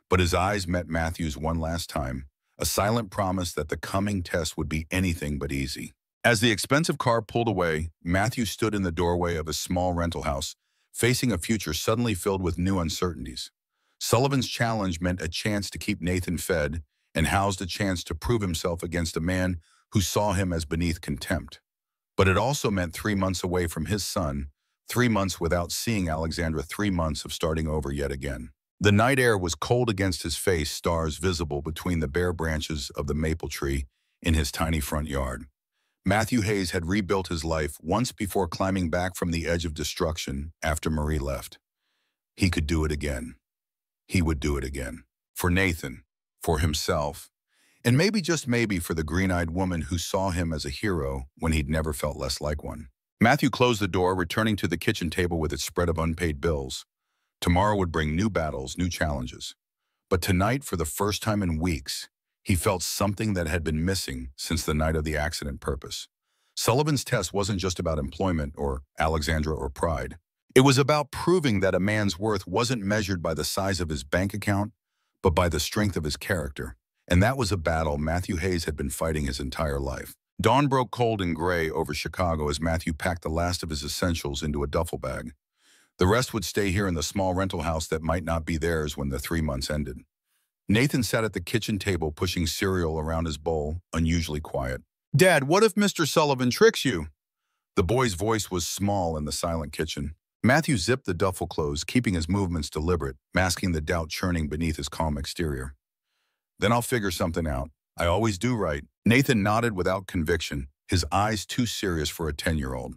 but his eyes met Matthew's one last time, a silent promise that the coming test would be anything but easy. As the expensive car pulled away, Matthew stood in the doorway of his small rental house, facing a future suddenly filled with new uncertainties. Sullivan's challenge meant a chance to keep Nathan fed and housed a chance to prove himself against a man who saw him as beneath contempt. But it also meant 3 months away from his son, 3 months without seeing Alexandra, 3 months of starting over yet again. The night air was cold against his face, stars visible between the bare branches of the maple tree in his tiny front yard. Matthew Hayes had rebuilt his life once before, climbing back from the edge of destruction after Marie left. He could do it again. He would do it again. For Nathan, for himself, and maybe, just maybe, for the green-eyed woman who saw him as a hero when he'd never felt less like one. Matthew closed the door, returning to the kitchen table with its spread of unpaid bills. Tomorrow would bring new battles, new challenges. But tonight, for the first time in weeks, he felt something that had been missing since the night of the accident purpose. Sullivan's test wasn't just about employment or Alexandra or pride. It was about proving that a man's worth wasn't measured by the size of his bank account, but by the strength of his character. And that was a battle Matthew Hayes had been fighting his entire life. Dawn broke cold and gray over Chicago as Matthew packed the last of his essentials into a duffel bag. The rest would stay here in the small rental house that might not be theirs when the 3 months ended. Nathan sat at the kitchen table pushing cereal around his bowl, unusually quiet. "Dad, what if Mr. Sullivan tricks you?" The boy's voice was small in the silent kitchen. Matthew zipped the duffel closed, keeping his movements deliberate, masking the doubt churning beneath his calm exterior. "Then I'll figure something out. I always do right." Nathan nodded without conviction, his eyes too serious for a 10-year-old.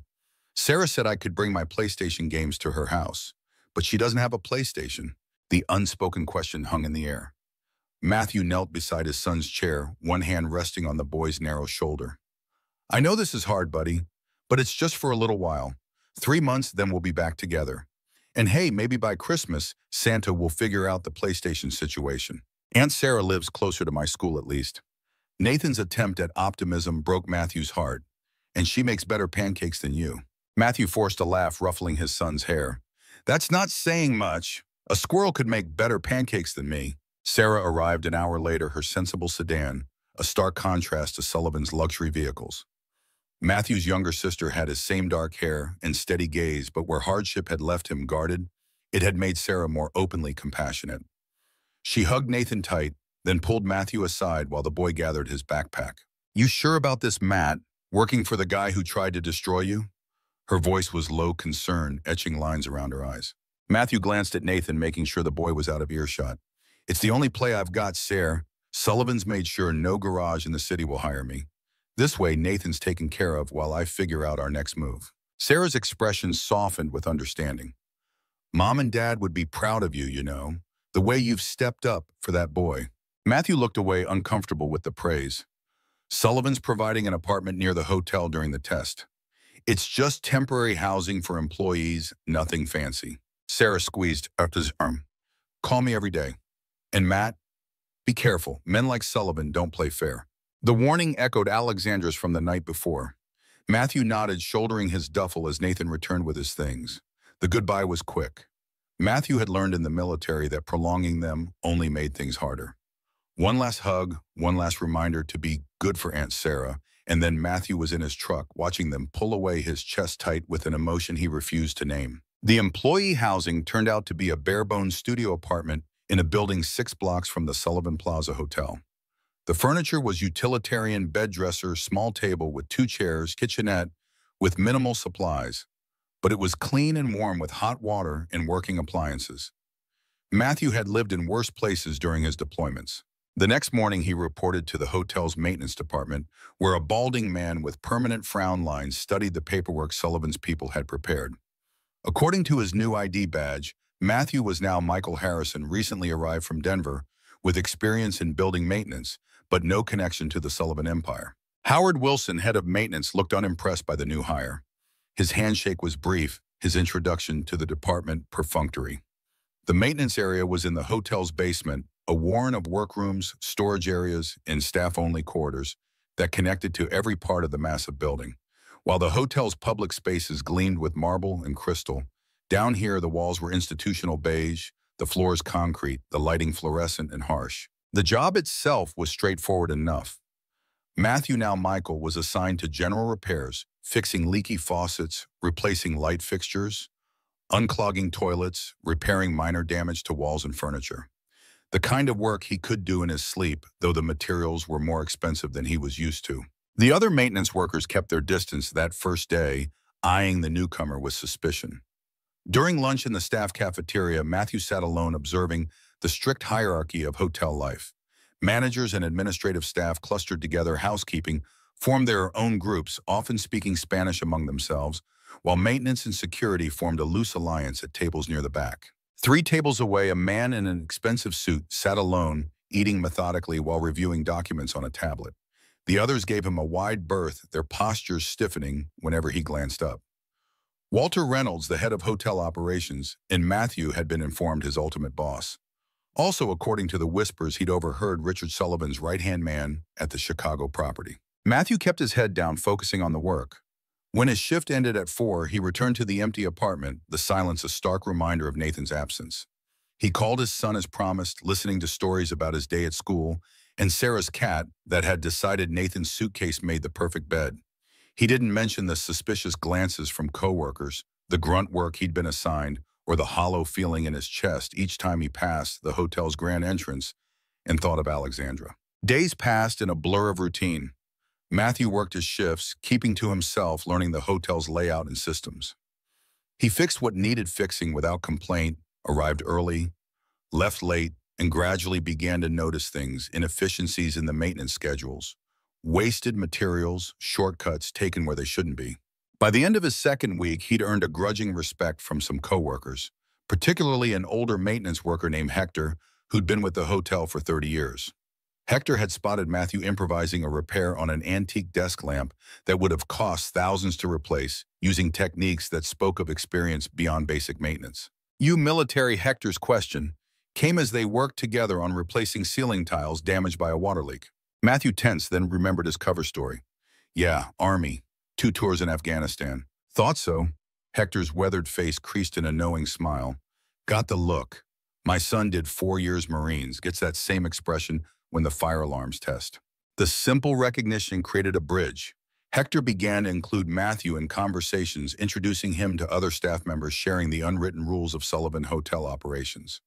"Sarah said I could bring my PlayStation games to her house, but she doesn't have a PlayStation." The unspoken question hung in the air. Matthew knelt beside his son's chair, one hand resting on the boy's narrow shoulder. "I know this is hard, buddy, but it's just for a little while. 3 months, then we'll be back together. And hey, maybe by Christmas, Santa will figure out the PlayStation situation. Aunt Sarah lives closer to my school at least." Nathan's attempt at optimism broke Matthew's heart. "And she makes better pancakes than you." Matthew forced a laugh, ruffling his son's hair. "That's not saying much. A squirrel could make better pancakes than me." Sarah arrived an hour later, her sensible sedan, a stark contrast to Sullivan's luxury vehicles. Matthew's younger sister had his same dark hair and steady gaze, but where hardship had left him guarded, it had made Sarah more openly compassionate. She hugged Nathan tight, then pulled Matthew aside while the boy gathered his backpack. "You sure about this, Matt? Working for the guy who tried to destroy you?" Her voice was low concern, etching lines around her eyes. Matthew glanced at Nathan, making sure the boy was out of earshot. "It's the only play I've got, Sarah. Sullivan's made sure no garage in the city will hire me. This way, Nathan's taken care of while I figure out our next move." Sarah's expression softened with understanding. "Mom and Dad would be proud of you, you know, the way you've stepped up for that boy." Matthew looked away, uncomfortable with the praise. "Sullivan's providing an apartment near the hotel during the test. It's just temporary housing for employees, nothing fancy." Sarah squeezed up his arm. "Call me every day. And Matt, be careful. Men like Sullivan don't play fair." The warning echoed Alexandra's from the night before. Matthew nodded, shouldering his duffel as Nathan returned with his things. The goodbye was quick. Matthew had learned in the military that prolonging them only made things harder. One last hug, one last reminder to be good for Aunt Sarah, and then Matthew was in his truck, watching them pull away, his chest tight with an emotion he refused to name. The employee housing turned out to be a bare-bones studio apartment in a building 6 blocks from the Sullivan Plaza Hotel. The furniture was utilitarian bed dresser, small table with 2 chairs, kitchenette, with minimal supplies. But it was clean and warm with hot water and working appliances. Matthew had lived in worse places during his deployments. The next morning, he reported to the hotel's maintenance department, where a balding man with permanent frown lines studied the paperwork Sullivan's people had prepared. According to his new ID badge, Matthew was now Michael Harrison, recently arrived from Denver, with experience in building maintenance, but no connection to the Sullivan empire. Howard Wilson, head of maintenance, looked unimpressed by the new hire. His handshake was brief, his introduction to the department perfunctory. The maintenance area was in the hotel's basement, a warren of workrooms, storage areas, and staff-only quarters that connected to every part of the massive building. While the hotel's public spaces gleamed with marble and crystal, down here the walls were institutional beige, the floors concrete, the lighting fluorescent and harsh. The job itself was straightforward enough. Matthew, now Michael, was assigned to general repairs, fixing leaky faucets, replacing light fixtures, unclogging toilets, repairing minor damage to walls and furniture. The kind of work he could do in his sleep, though the materials were more expensive than he was used to. The other maintenance workers kept their distance that first day, eyeing the newcomer with suspicion. During lunch in the staff cafeteria, Matthew sat alone observing the strict hierarchy of hotel life. Managers and administrative staff clustered together, housekeeping formed their own groups, often speaking Spanish among themselves, while maintenance and security formed a loose alliance at tables near the back. 3 tables away, a man in an expensive suit sat alone, eating methodically while reviewing documents on a tablet. The others gave him a wide berth, their postures stiffening whenever he glanced up. Walter Reynolds, the head of hotel operations, and Matthew had been informed his ultimate boss. Also, according to the whispers, he'd overheard Richard Sullivan's right-hand man at the Chicago property. Matthew kept his head down, focusing on the work. When his shift ended at 4, he returned to the empty apartment, the silence a stark reminder of Nathan's absence. He called his son as promised, listening to stories about his day at school, and Sarah's cat that had decided Nathan's suitcase made the perfect bed. He didn't mention the suspicious glances from coworkers, the grunt work he'd been assigned, or the hollow feeling in his chest each time he passed the hotel's grand entrance and thought of Alexandra. Days passed in a blur of routine. Matthew worked his shifts, keeping to himself, learning the hotel's layout and systems. He fixed what needed fixing without complaint, arrived early, left late, and gradually began to notice things, inefficiencies in the maintenance schedules, wasted materials, shortcuts taken where they shouldn't be. By the end of his second week, he'd earned a grudging respect from some coworkers, particularly an older maintenance worker named Hector, who'd been with the hotel for 30 years. Hector had spotted Matthew improvising a repair on an antique desk lamp that would have cost thousands to replace, using techniques that spoke of experience beyond basic maintenance. "You military," Hector's question came as they worked together on replacing ceiling tiles damaged by a water leak. Matthew tensed, then remembered his cover story. "Yeah, Army. 2 tours in Afghanistan." "Thought so." Hector's weathered face creased in a knowing smile. "Got the look. My son did 4 years Marines. Gets that same expression when the fire alarms test." The simple recognition created a bridge. Hector began to include Matthew in conversations, introducing him to other staff members, sharing the unwritten rules of Sullivan Hotel operations.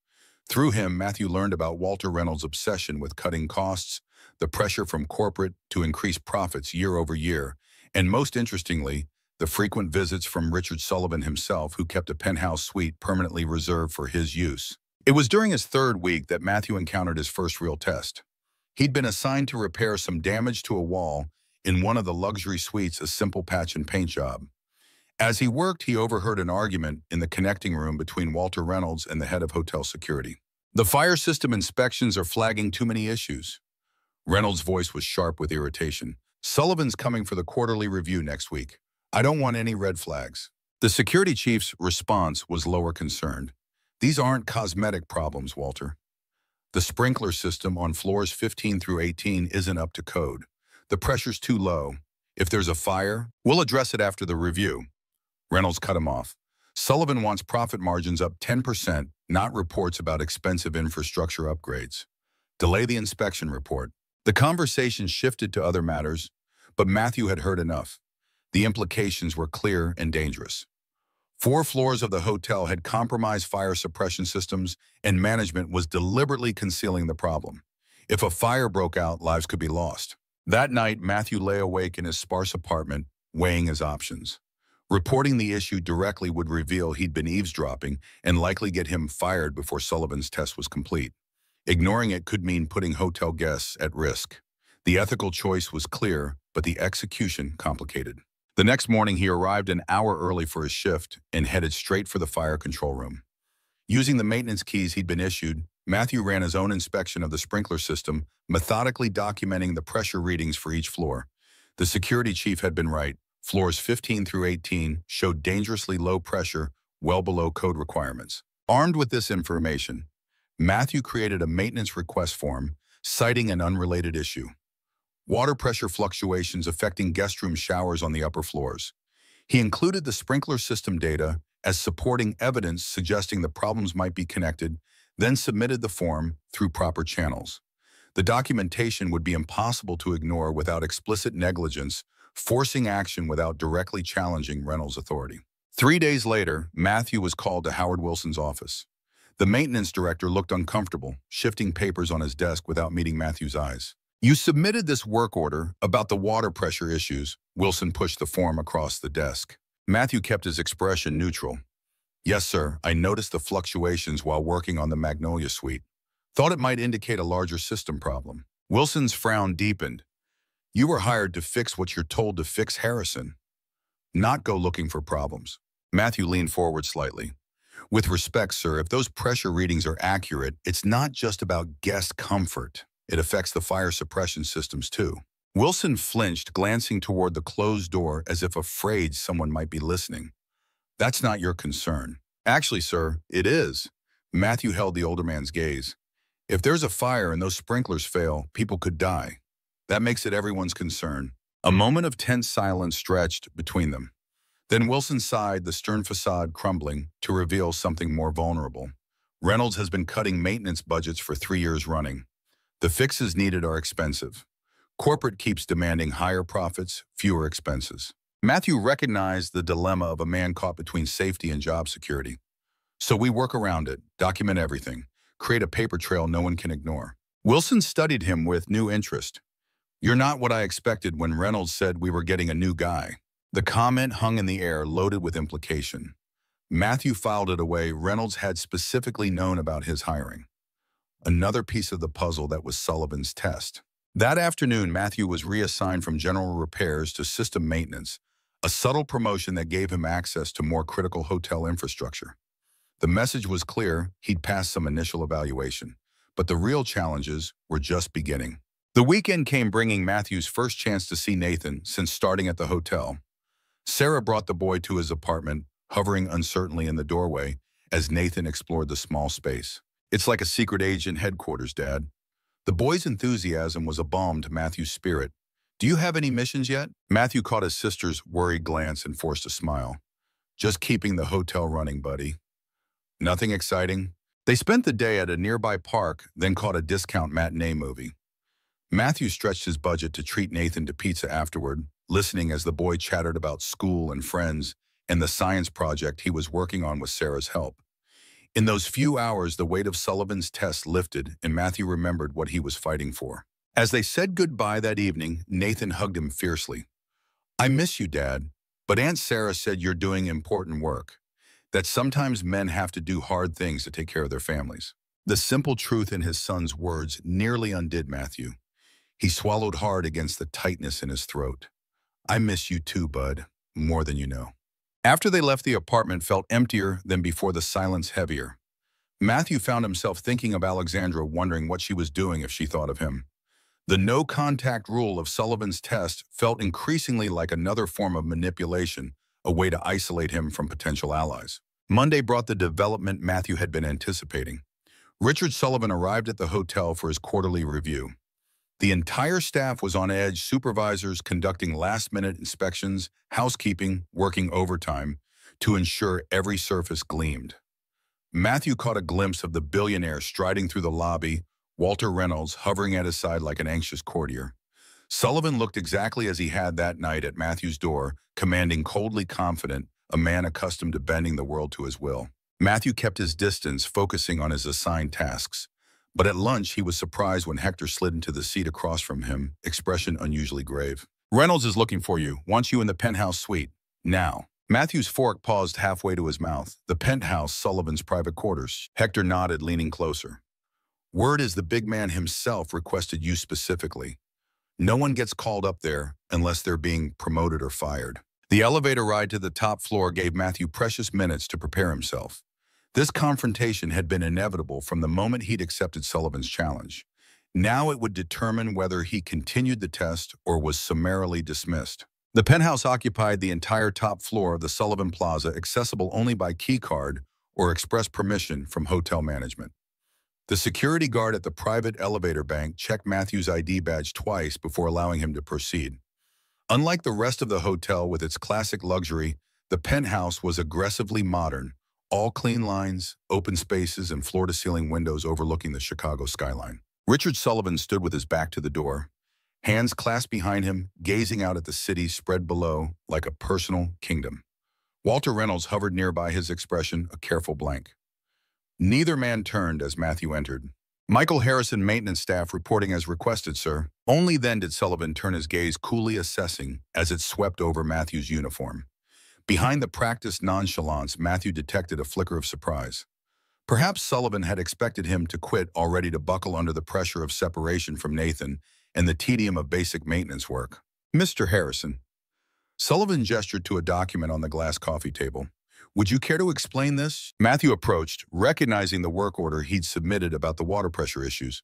Through him, Matthew learned about Walter Reynolds' obsession with cutting costs, the pressure from corporate to increase profits year over year, and most interestingly, the frequent visits from Richard Sullivan himself, who kept a penthouse suite permanently reserved for his use. It was during his third week that Matthew encountered his first real test. He'd been assigned to repair some damage to a wall in one of the luxury suites, a simple patch and paint job. As he worked, he overheard an argument in the connecting room between Walter Reynolds and the head of hotel security. "The fire system inspections are flagging too many issues." Reynolds' voice was sharp with irritation. "Sullivan's coming for the quarterly review next week. I don't want any red flags." The security chief's response was lower concerned. "These aren't cosmetic problems, Walter. The sprinkler system on floors 15 through 18 isn't up to code. The pressure's too low. If there's a fire, we'll address it after the review." Reynolds cut him off. "Sullivan wants profit margins up 10%, not reports about expensive infrastructure upgrades. Delay the inspection report." The conversation shifted to other matters, but Matthew had heard enough. The implications were clear and dangerous. 4 floors of the hotel had compromised fire suppression systems, and management was deliberately concealing the problem. If a fire broke out, lives could be lost. That night, Matthew lay awake in his sparse apartment, weighing his options. Reporting the issue directly would reveal he'd been eavesdropping and likely get him fired before Sullivan's test was complete. Ignoring it could mean putting hotel guests at risk. The ethical choice was clear, but the execution complicated. The next morning, he arrived an hour early for his shift and headed straight for the fire control room. Using the maintenance keys he'd been issued, Matthew ran his own inspection of the sprinkler system, methodically documenting the pressure readings for each floor. The security chief had been right. Floors 15 through 18 showed dangerously low pressure, well below code requirements. Armed with this information, Matthew created a maintenance request form, citing an unrelated issue: water pressure fluctuations affecting guest room showers on the upper floors. He included the sprinkler system data as supporting evidence suggesting the problems might be connected, then submitted the form through proper channels. The documentation would be impossible to ignore without explicit negligence, forcing action without directly challenging Reynolds' authority. 3 days later, Matthew was called to Howard Wilson's office. The maintenance director looked uncomfortable, shifting papers on his desk without meeting Matthew's eyes. "You submitted this work order about the water pressure issues." Wilson pushed the form across the desk. Matthew kept his expression neutral. "Yes, sir. I noticed the fluctuations while working on the Magnolia Suite. Thought it might indicate a larger system problem." Wilson's frown deepened. "You were hired to fix what you're told to fix, Harrison, not go looking for problems." Matthew leaned forward slightly. "With respect, sir, if those pressure readings are accurate, it's not just about guest comfort. It affects the fire suppression systems too." Wilson flinched, glancing toward the closed door as if afraid someone might be listening. "That's not your concern." "Actually, sir, it is." Matthew held the older man's gaze. If there's a fire and those sprinklers fail, people could die. That makes it everyone's concern. A moment of tense silence stretched between them. Then Wilson sighed, the stern facade crumbling, to reveal something more vulnerable. Reynolds has been cutting maintenance budgets for 3 years running. The fixes needed are expensive. Corporate keeps demanding higher profits, fewer expenses. Matthew recognized the dilemma of a man caught between safety and job security. So we work around it, document everything, create a paper trail no one can ignore. Wilson studied him with new interest. You're not what I expected when Reynolds said we were getting a new guy. The comment hung in the air, loaded with implication. Matthew filed it away. Reynolds had specifically known about his hiring. Another piece of the puzzle that was Sullivan's test. That afternoon, Matthew was reassigned from general repairs to system maintenance, a subtle promotion that gave him access to more critical hotel infrastructure. The message was clear: he'd passed some initial evaluation, but the real challenges were just beginning. The weekend came bringing Matthew's first chance to see Nathan since starting at the hotel. Sarah brought the boy to his apartment, hovering uncertainly in the doorway as Nathan explored the small space. It's like a secret agent headquarters, Dad. The boy's enthusiasm was a balm to Matthew's spirit. Do you have any missions yet? Matthew caught his sister's worried glance and forced a smile. Just keeping the hotel running, buddy. Nothing exciting. They spent the day at a nearby park, then caught a discount matinee movie. Matthew stretched his budget to treat Nathan to pizza afterward, listening as the boy chattered about school and friends and the science project he was working on with Sarah's help. In those few hours, the weight of Sullivan's test lifted, and Matthew remembered what he was fighting for. As they said goodbye that evening, Nathan hugged him fiercely. I miss you, Dad, but Aunt Sarah said you're doing important work, that sometimes men have to do hard things to take care of their families. The simple truth in his son's words nearly undid Matthew. He swallowed hard against the tightness in his throat. I miss you too, bud, more than you know. After they left, the apartment felt emptier than before, the silence heavier. Matthew found himself thinking of Alexandra, wondering what she was doing if she thought of him. The no-contact rule of Sullivan's test felt increasingly like another form of manipulation, a way to isolate him from potential allies. Monday brought the development Matthew had been anticipating. Richard Sullivan arrived at the hotel for his quarterly review. The entire staff was on edge, supervisors conducting last-minute inspections, housekeeping, working overtime to ensure every surface gleamed. Matthew caught a glimpse of the billionaire striding through the lobby, Walter Reynolds hovering at his side like an anxious courtier. Sullivan looked exactly as he had that night at Matthew's door, commanding, coldly confident, a man accustomed to bending the world to his will. Matthew kept his distance, focusing on his assigned tasks. But at lunch, he was surprised when Hector slid into the seat across from him, expression unusually grave. Reynolds is looking for you, wants you in the penthouse suite. Now. Matthew's fork paused halfway to his mouth. The penthouse, Sullivan's private quarters. Hector nodded, leaning closer. Word is the big man himself requested you specifically. No one gets called up there unless they're being promoted or fired. The elevator ride to the top floor gave Matthew precious minutes to prepare himself. This confrontation had been inevitable from the moment he'd accepted Sullivan's challenge. Now it would determine whether he continued the test or was summarily dismissed. The penthouse occupied the entire top floor of the Sullivan Plaza, accessible only by key card or express permission from hotel management. The security guard at the private elevator bank checked Matthew's ID badge twice before allowing him to proceed. Unlike the rest of the hotel with its classic luxury, the penthouse was aggressively modern. All clean lines, open spaces, and floor-to-ceiling windows overlooking the Chicago skyline. Richard Sullivan stood with his back to the door, hands clasped behind him, gazing out at the city spread below like a personal kingdom. Walter Reynolds hovered nearby, his expression a careful blank. Neither man turned as Matthew entered. Michael Harrison, maintenance staff, reporting as requested, sir. Only then did Sullivan turn his gaze, coolly assessing as it swept over Matthew's uniform. Behind the practiced nonchalance, Matthew detected a flicker of surprise. Perhaps Sullivan had expected him to quit, already to buckle under the pressure of separation from Nathan and the tedium of basic maintenance work. Mr. Harrison. Sullivan gestured to a document on the glass coffee table. Would you care to explain this? Matthew approached, recognizing the work order he'd submitted about the water pressure issues,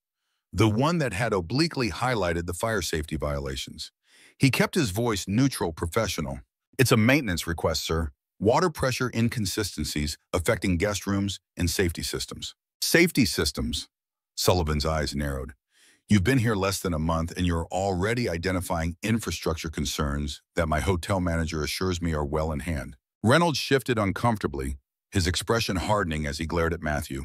the one that had obliquely highlighted the fire safety violations. He kept his voice neutral, professional. It's a maintenance request, sir. Water pressure inconsistencies affecting guest rooms and safety systems. Safety systems. Sullivan's eyes narrowed. You've been here less than a month and you're already identifying infrastructure concerns that my hotel manager assures me are well in hand. Reynolds shifted uncomfortably, his expression hardening as he glared at Matthew.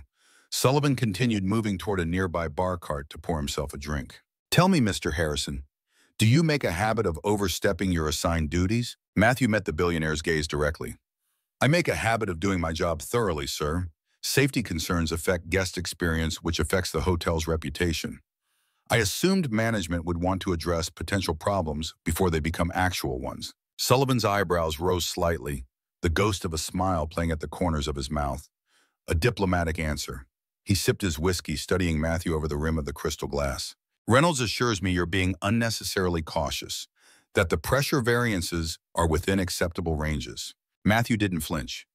Sullivan continued moving toward a nearby bar cart to pour himself a drink. Tell me, Mr. Harrison, do you make a habit of overstepping your assigned duties? Matthew met the billionaire's gaze directly. I make a habit of doing my job thoroughly, sir. Safety concerns affect guest experience, which affects the hotel's reputation. I assumed management would want to address potential problems before they become actual ones. Sullivan's eyebrows rose slightly, the ghost of a smile playing at the corners of his mouth. A diplomatic answer. He sipped his whiskey, studying Matthew over the rim of the crystal glass. Reynolds assures me you're being unnecessarily cautious, that the pressure variances are within acceptable ranges. Matthew didn't flinch.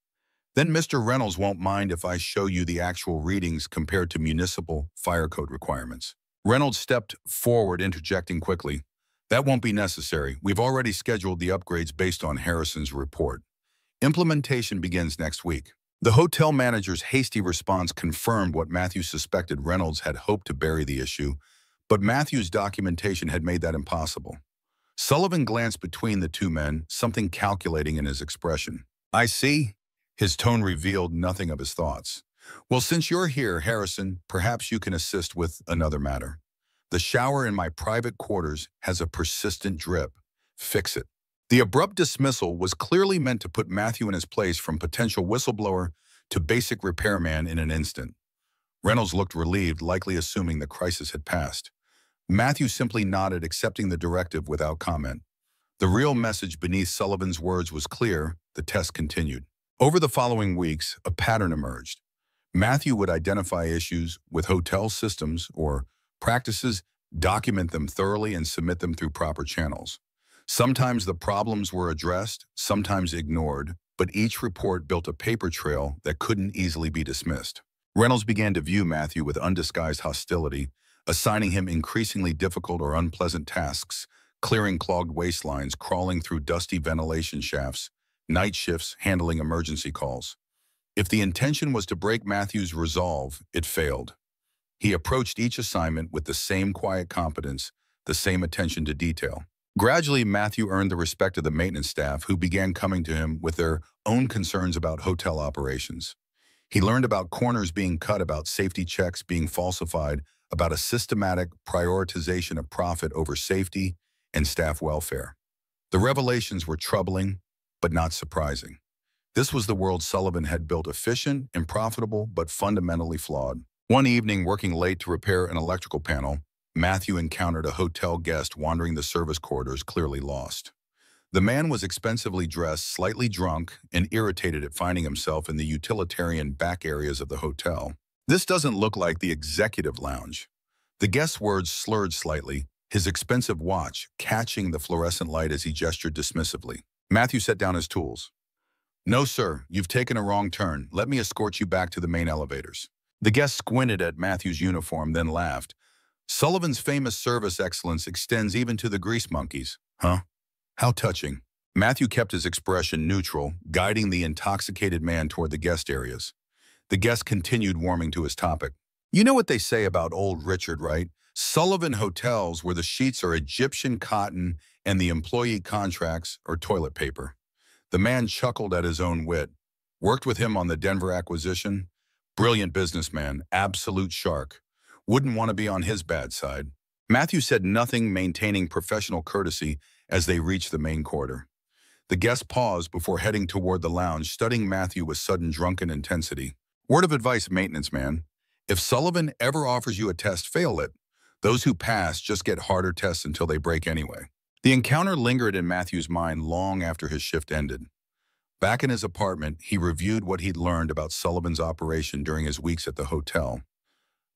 Then Mr. Reynolds won't mind if I show you the actual readings compared to municipal fire code requirements. Reynolds stepped forward, interjecting quickly. That won't be necessary. We've already scheduled the upgrades based on Harrison's report. Implementation begins next week. The hotel manager's hasty response confirmed what Matthew suspected. Reynolds had hoped to bury the issue, but Matthew's documentation had made that impossible. Sullivan glanced between the two men, something calculating in his expression. I see. His tone revealed nothing of his thoughts. Well, since you're here, Harrison, perhaps you can assist with another matter. The shower in my private quarters has a persistent drip. Fix it. The abrupt dismissal was clearly meant to put Matthew in his place from potential whistleblower to basic repairman in an instant. Reynolds looked relieved, likely assuming the crisis had passed. Matthew simply nodded, accepting the directive without comment. The real message beneath Sullivan's words was clear. The test continued. Over the following weeks, a pattern emerged. Matthew would identify issues with hotel systems or practices, document them thoroughly, and submit them through proper channels. Sometimes the problems were addressed, sometimes ignored, but each report built a paper trail that couldn't easily be dismissed. Reynolds began to view Matthew with undisguised hostility, assigning him increasingly difficult or unpleasant tasks, clearing clogged waistlines, crawling through dusty ventilation shafts, night shifts, handling emergency calls. If the intention was to break Matthew's resolve, it failed. He approached each assignment with the same quiet competence, the same attention to detail. Gradually, Matthew earned the respect of the maintenance staff, who began coming to him with their own concerns about hotel operations. He learned about corners being cut, about safety checks being falsified, about a systematic prioritization of profit over safety and staff welfare. The revelations were troubling, but not surprising. This was the world Sullivan had built, efficient and profitable, but fundamentally flawed. One evening, working late to repair an electrical panel, Matthew encountered a hotel guest wandering the service corridors, clearly lost. The man was expensively dressed, slightly drunk, and irritated at finding himself in the utilitarian back areas of the hotel. This doesn't look like the executive lounge. The guest's words slurred slightly, his expensive watch catching the fluorescent light as he gestured dismissively. Matthew set down his tools. No, sir, you've taken a wrong turn. Let me escort you back to the main elevators. The guest squinted at Matthew's uniform, then laughed. Sullivan's famous service excellence extends even to the grease monkeys. Huh? How touching. Matthew kept his expression neutral, guiding the intoxicated man toward the guest areas. The guest continued, warming to his topic. You know what they say about old Richard, right? Sullivan hotels, where the sheets are Egyptian cotton and the employee contracts are toilet paper. The man chuckled at his own wit. Worked with him on the Denver acquisition. Brilliant businessman, absolute shark. Wouldn't want to be on his bad side. Matthew said nothing, maintaining professional courtesy as they reached the main corridor. The guest paused before heading toward the lounge, studying Matthew with sudden drunken intensity. Word of advice, maintenance man. If Sullivan ever offers you a test, fail it. Those who pass just get harder tests until they break anyway. The encounter lingered in Matthew's mind long after his shift ended. Back in his apartment, he reviewed what he'd learned about Sullivan's operation during his weeks at the hotel.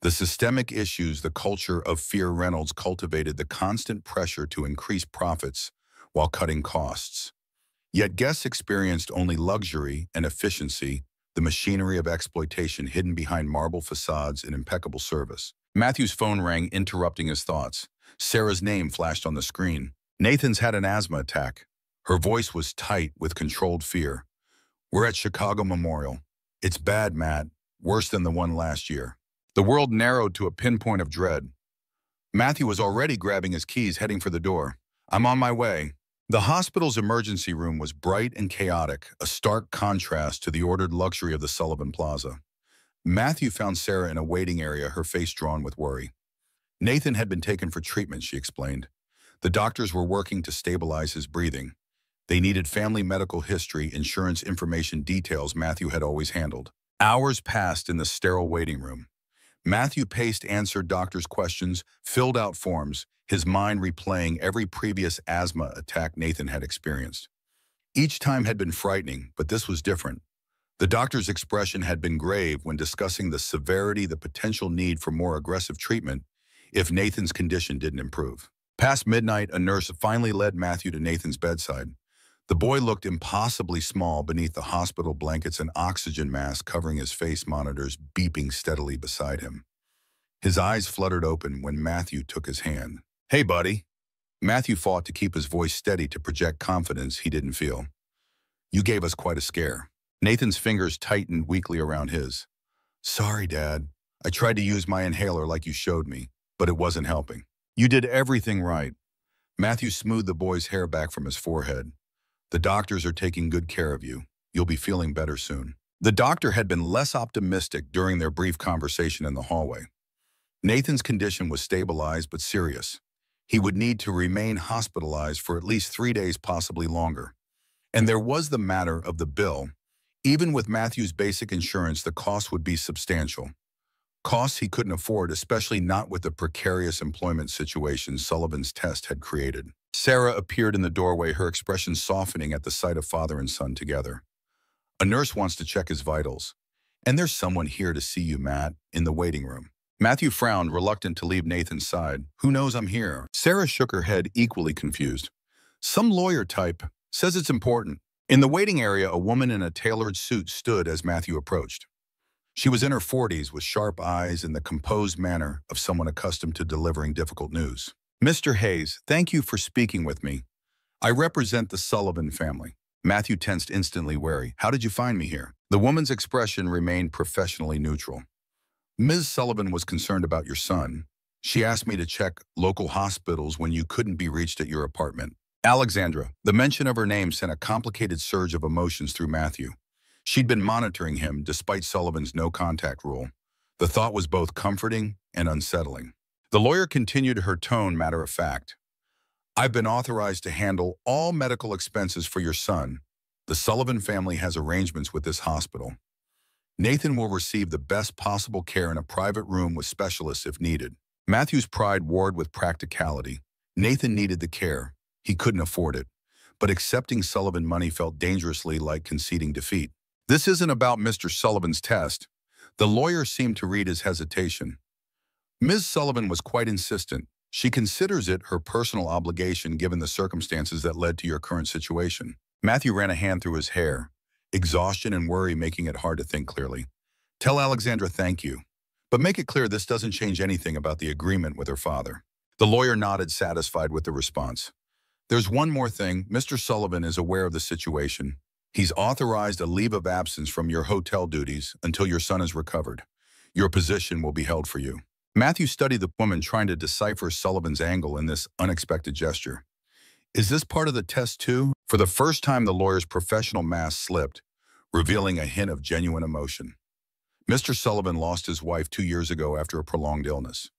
The systemic issues, the culture of fear Reynolds cultivated, the constant pressure to increase profits while cutting costs. Yet guests experienced only luxury and efficiency, the machinery of exploitation hidden behind marble facades and impeccable service. Matthew's phone rang, interrupting his thoughts. Sarah's name flashed on the screen. Nathan's had an asthma attack. Her voice was tight with controlled fear. We're at Chicago Memorial. It's bad, Matt. Worse than the one last year. The world narrowed to a pinpoint of dread. Matthew was already grabbing his keys, heading for the door. "I'm on my way." The hospital's emergency room was bright and chaotic, a stark contrast to the ordered luxury of the Sullivan Plaza. Matthew found Sarah in a waiting area, her face drawn with worry. Nathan had been taken for treatment, she explained. The doctors were working to stabilize his breathing. They needed family medical history, insurance information, details Matthew had always handled. Hours passed in the sterile waiting room. Matthew paced, answered doctors' questions, filled out forms, his mind replaying every previous asthma attack Nathan had experienced. Each time had been frightening, but this was different. The doctor's expression had been grave when discussing the severity, the potential need for more aggressive treatment if Nathan's condition didn't improve. Past midnight, a nurse finally led Matthew to Nathan's bedside. The boy looked impossibly small beneath the hospital blankets, an oxygen mask covering his face, monitors beeping steadily beside him. His eyes fluttered open when Matthew took his hand. "Hey, buddy." Matthew fought to keep his voice steady to project confidence he didn't feel. "You gave us quite a scare." Nathan's fingers tightened weakly around his. "Sorry, Dad. I tried to use my inhaler like you showed me, but it wasn't helping." "You did everything right." Matthew smoothed the boy's hair back from his forehead. "The doctors are taking good care of you. You'll be feeling better soon." The doctor had been less optimistic during their brief conversation in the hallway. Nathan's condition was stabilized but serious. He would need to remain hospitalized for at least 3 days, possibly longer. And there was the matter of the bill. Even with Matthew's basic insurance, the cost would be substantial. Costs he couldn't afford, especially not with the precarious employment situation Sullivan's test had created. Sarah appeared in the doorway, her expression softening at the sight of father and son together. "A nurse wants to check his vitals. And there's someone here to see you, Matt, in the waiting room." Matthew frowned, reluctant to leave Nathan's side. "Who knows I'm here?" Sarah shook her head, equally confused. "Some lawyer type. Says it's important." In the waiting area, a woman in a tailored suit stood as Matthew approached. She was in her 40s, with sharp eyes and the composed manner of someone accustomed to delivering difficult news. "Mr. Hayes, thank you for speaking with me. I represent the Sullivan family." Matthew tensed, instantly wary. "How did you find me here?" The woman's expression remained professionally neutral. "Ms. Sullivan was concerned about your son. She asked me to check local hospitals when you couldn't be reached at your apartment." Alexandra. The mention of her name sent a complicated surge of emotions through Matthew. She'd been monitoring him despite Sullivan's no-contact rule. The thought was both comforting and unsettling. The lawyer continued, her tone matter of fact. "I've been authorized to handle all medical expenses for your son. The Sullivan family has arrangements with this hospital. Nathan will receive the best possible care in a private room with specialists if needed." Matthew's pride warred with practicality. Nathan needed the care. He couldn't afford it. But accepting Sullivan money felt dangerously like conceding defeat. "This isn't about Mr. Sullivan's test." The lawyer seemed to read his hesitation. "Ms. Sullivan was quite insistent. She considers it her personal obligation given the circumstances that led to your current situation." Matthew ran a hand through his hair, exhaustion and worry making it hard to think clearly. "Tell Alexandra thank you. But make it clear this doesn't change anything about the agreement with her father." The lawyer nodded, satisfied with the response. "There's one more thing. Mr. Sullivan is aware of the situation. He's authorized a leave of absence from your hotel duties until your son is recovered. Your position will be held for you." Matthew studied the woman, trying to decipher Sullivan's angle in this unexpected gesture. "Is this part of the test too?" For the first time, the lawyer's professional mask slipped, revealing a hint of genuine emotion. "Mr. Sullivan lost his wife 2 years ago after a prolonged illness.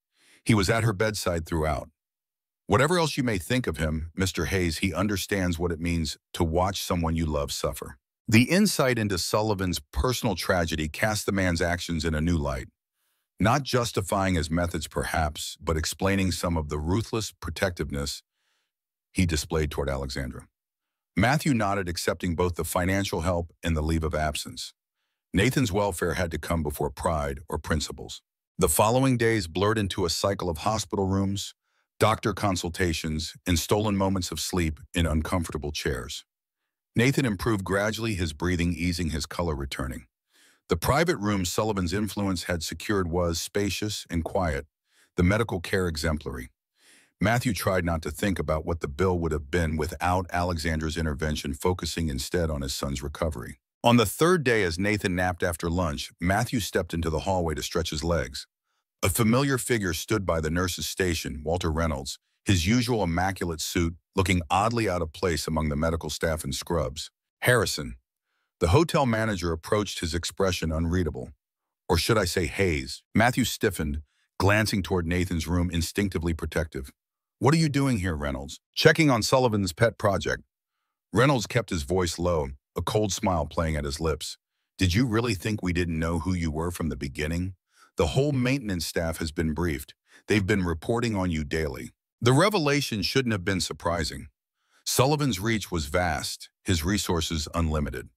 He was at her bedside throughout. Whatever else you may think of him, Mr. Hayes, he understands what it means to watch someone you love suffer." The insight into Sullivan's personal tragedy cast the man's actions in a new light, not justifying his methods perhaps, but explaining some of the ruthless protectiveness he displayed toward Alexandra. Matthew nodded, accepting both the financial help and the leave of absence. Nathan's welfare had to come before pride or principles. The following days blurred into a cycle of hospital rooms, doctor consultations, and stolen moments of sleep in uncomfortable chairs. Nathan improved gradually, his breathing easing, his color returning. The private room Sullivan's influence had secured was spacious and quiet, the medical care exemplary. Matthew tried not to think about what the bill would have been without Alexandra's intervention, focusing instead on his son's recovery. On the third day, as Nathan napped after lunch, Matthew stepped into the hallway to stretch his legs. A familiar figure stood by the nurse's station, Walter Reynolds, his usual immaculate suit looking oddly out of place among the medical staff in scrubs. Harrison, the hotel manager, approached, his expression unreadable. Or should I say haze? Matthew stiffened, glancing toward Nathan's room, instinctively protective. What are you doing here, Reynolds? Checking on Sullivan's pet project. Reynolds kept his voice low, a cold smile playing at his lips. Did you really think we didn't know who you were from the beginning? The whole maintenance staff has been briefed. They've been reporting on you daily. The revelation shouldn't have been surprising. Sullivan's reach was vast, his resources unlimited.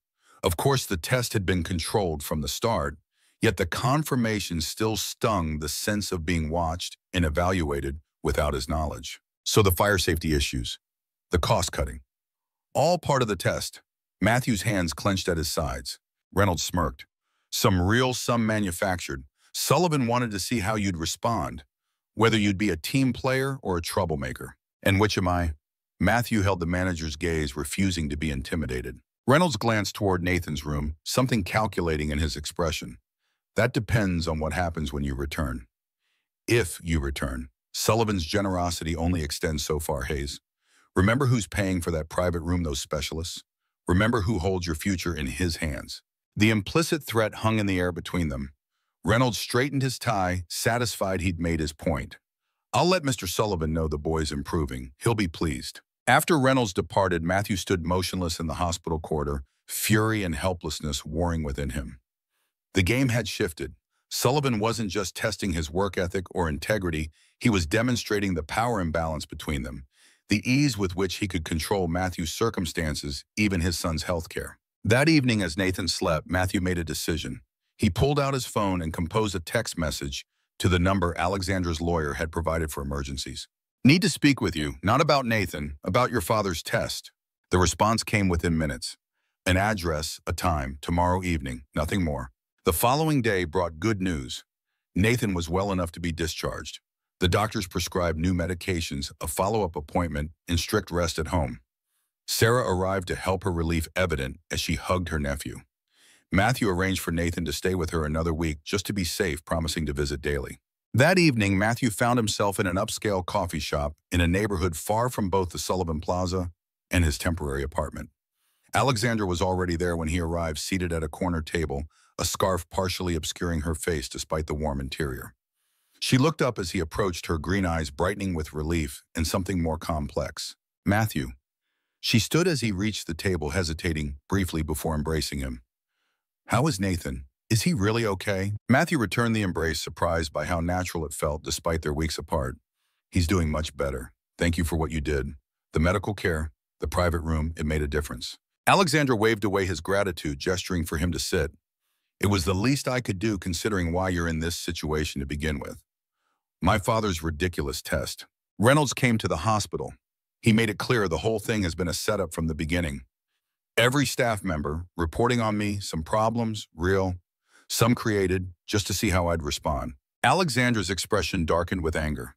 Of course, the test had been controlled from the start, yet the confirmation still stung, the sense of being watched and evaluated without his knowledge. So the fire safety issues, the cost-cutting, all part of the test. Matthew's hands clenched at his sides. Reynolds smirked. Some real, some manufactured. Sullivan wanted to see how you'd respond, whether you'd be a team player or a troublemaker. And which am I? Matthew held the manager's gaze, refusing to be intimidated. Reynolds glanced toward Nathan's room, something calculating in his expression. That depends on what happens when you return. If you return. Sullivan's generosity only extends so far, Hayes. Remember who's paying for that private room, those specialists? Remember who holds your future in his hands. The implicit threat hung in the air between them. Reynolds straightened his tie, satisfied he'd made his point. I'll let Mr. Sullivan know the boy's improving. He'll be pleased. After Reynolds departed, Matthew stood motionless in the hospital corridor, fury and helplessness warring within him. The game had shifted. Sullivan wasn't just testing his work ethic or integrity, he was demonstrating the power imbalance between them, the ease with which he could control Matthew's circumstances, even his son's health care. That evening, as Nathan slept, Matthew made a decision. He pulled out his phone and composed a text message to the number Alexandra's lawyer had provided for emergencies. Need to speak with you, not about Nathan, about your father's test. The response came within minutes. An address, a time, tomorrow evening, nothing more. The following day brought good news. Nathan was well enough to be discharged. The doctors prescribed new medications, a follow-up appointment, and strict rest at home. Sarah arrived to help, her relief evident as she hugged her nephew. Matthew arranged for Nathan to stay with her another week just to be safe, promising to visit daily. That evening, Matthew found himself in an upscale coffee shop in a neighborhood far from both the Sullivan Plaza and his temporary apartment. Alexandra was already there when he arrived, seated at a corner table, a scarf partially obscuring her face despite the warm interior. She looked up as he approached, her green eyes brightening with relief and something more complex. Matthew. She stood as he reached the table, hesitating briefly before embracing him. How is Nathan? Is he really okay? Matthew returned the embrace, surprised by how natural it felt despite their weeks apart. He's doing much better. Thank you for what you did. The medical care, the private room, it made a difference. Alexandra waved away his gratitude, gesturing for him to sit. It was the least I could do considering why you're in this situation to begin with. My father's ridiculous test. Reynolds came to the hospital. He made it clear the whole thing has been a setup from the beginning. Every staff member reporting on me, some problems, real, some created, just to see how I'd respond. Alexandra's expression darkened with anger.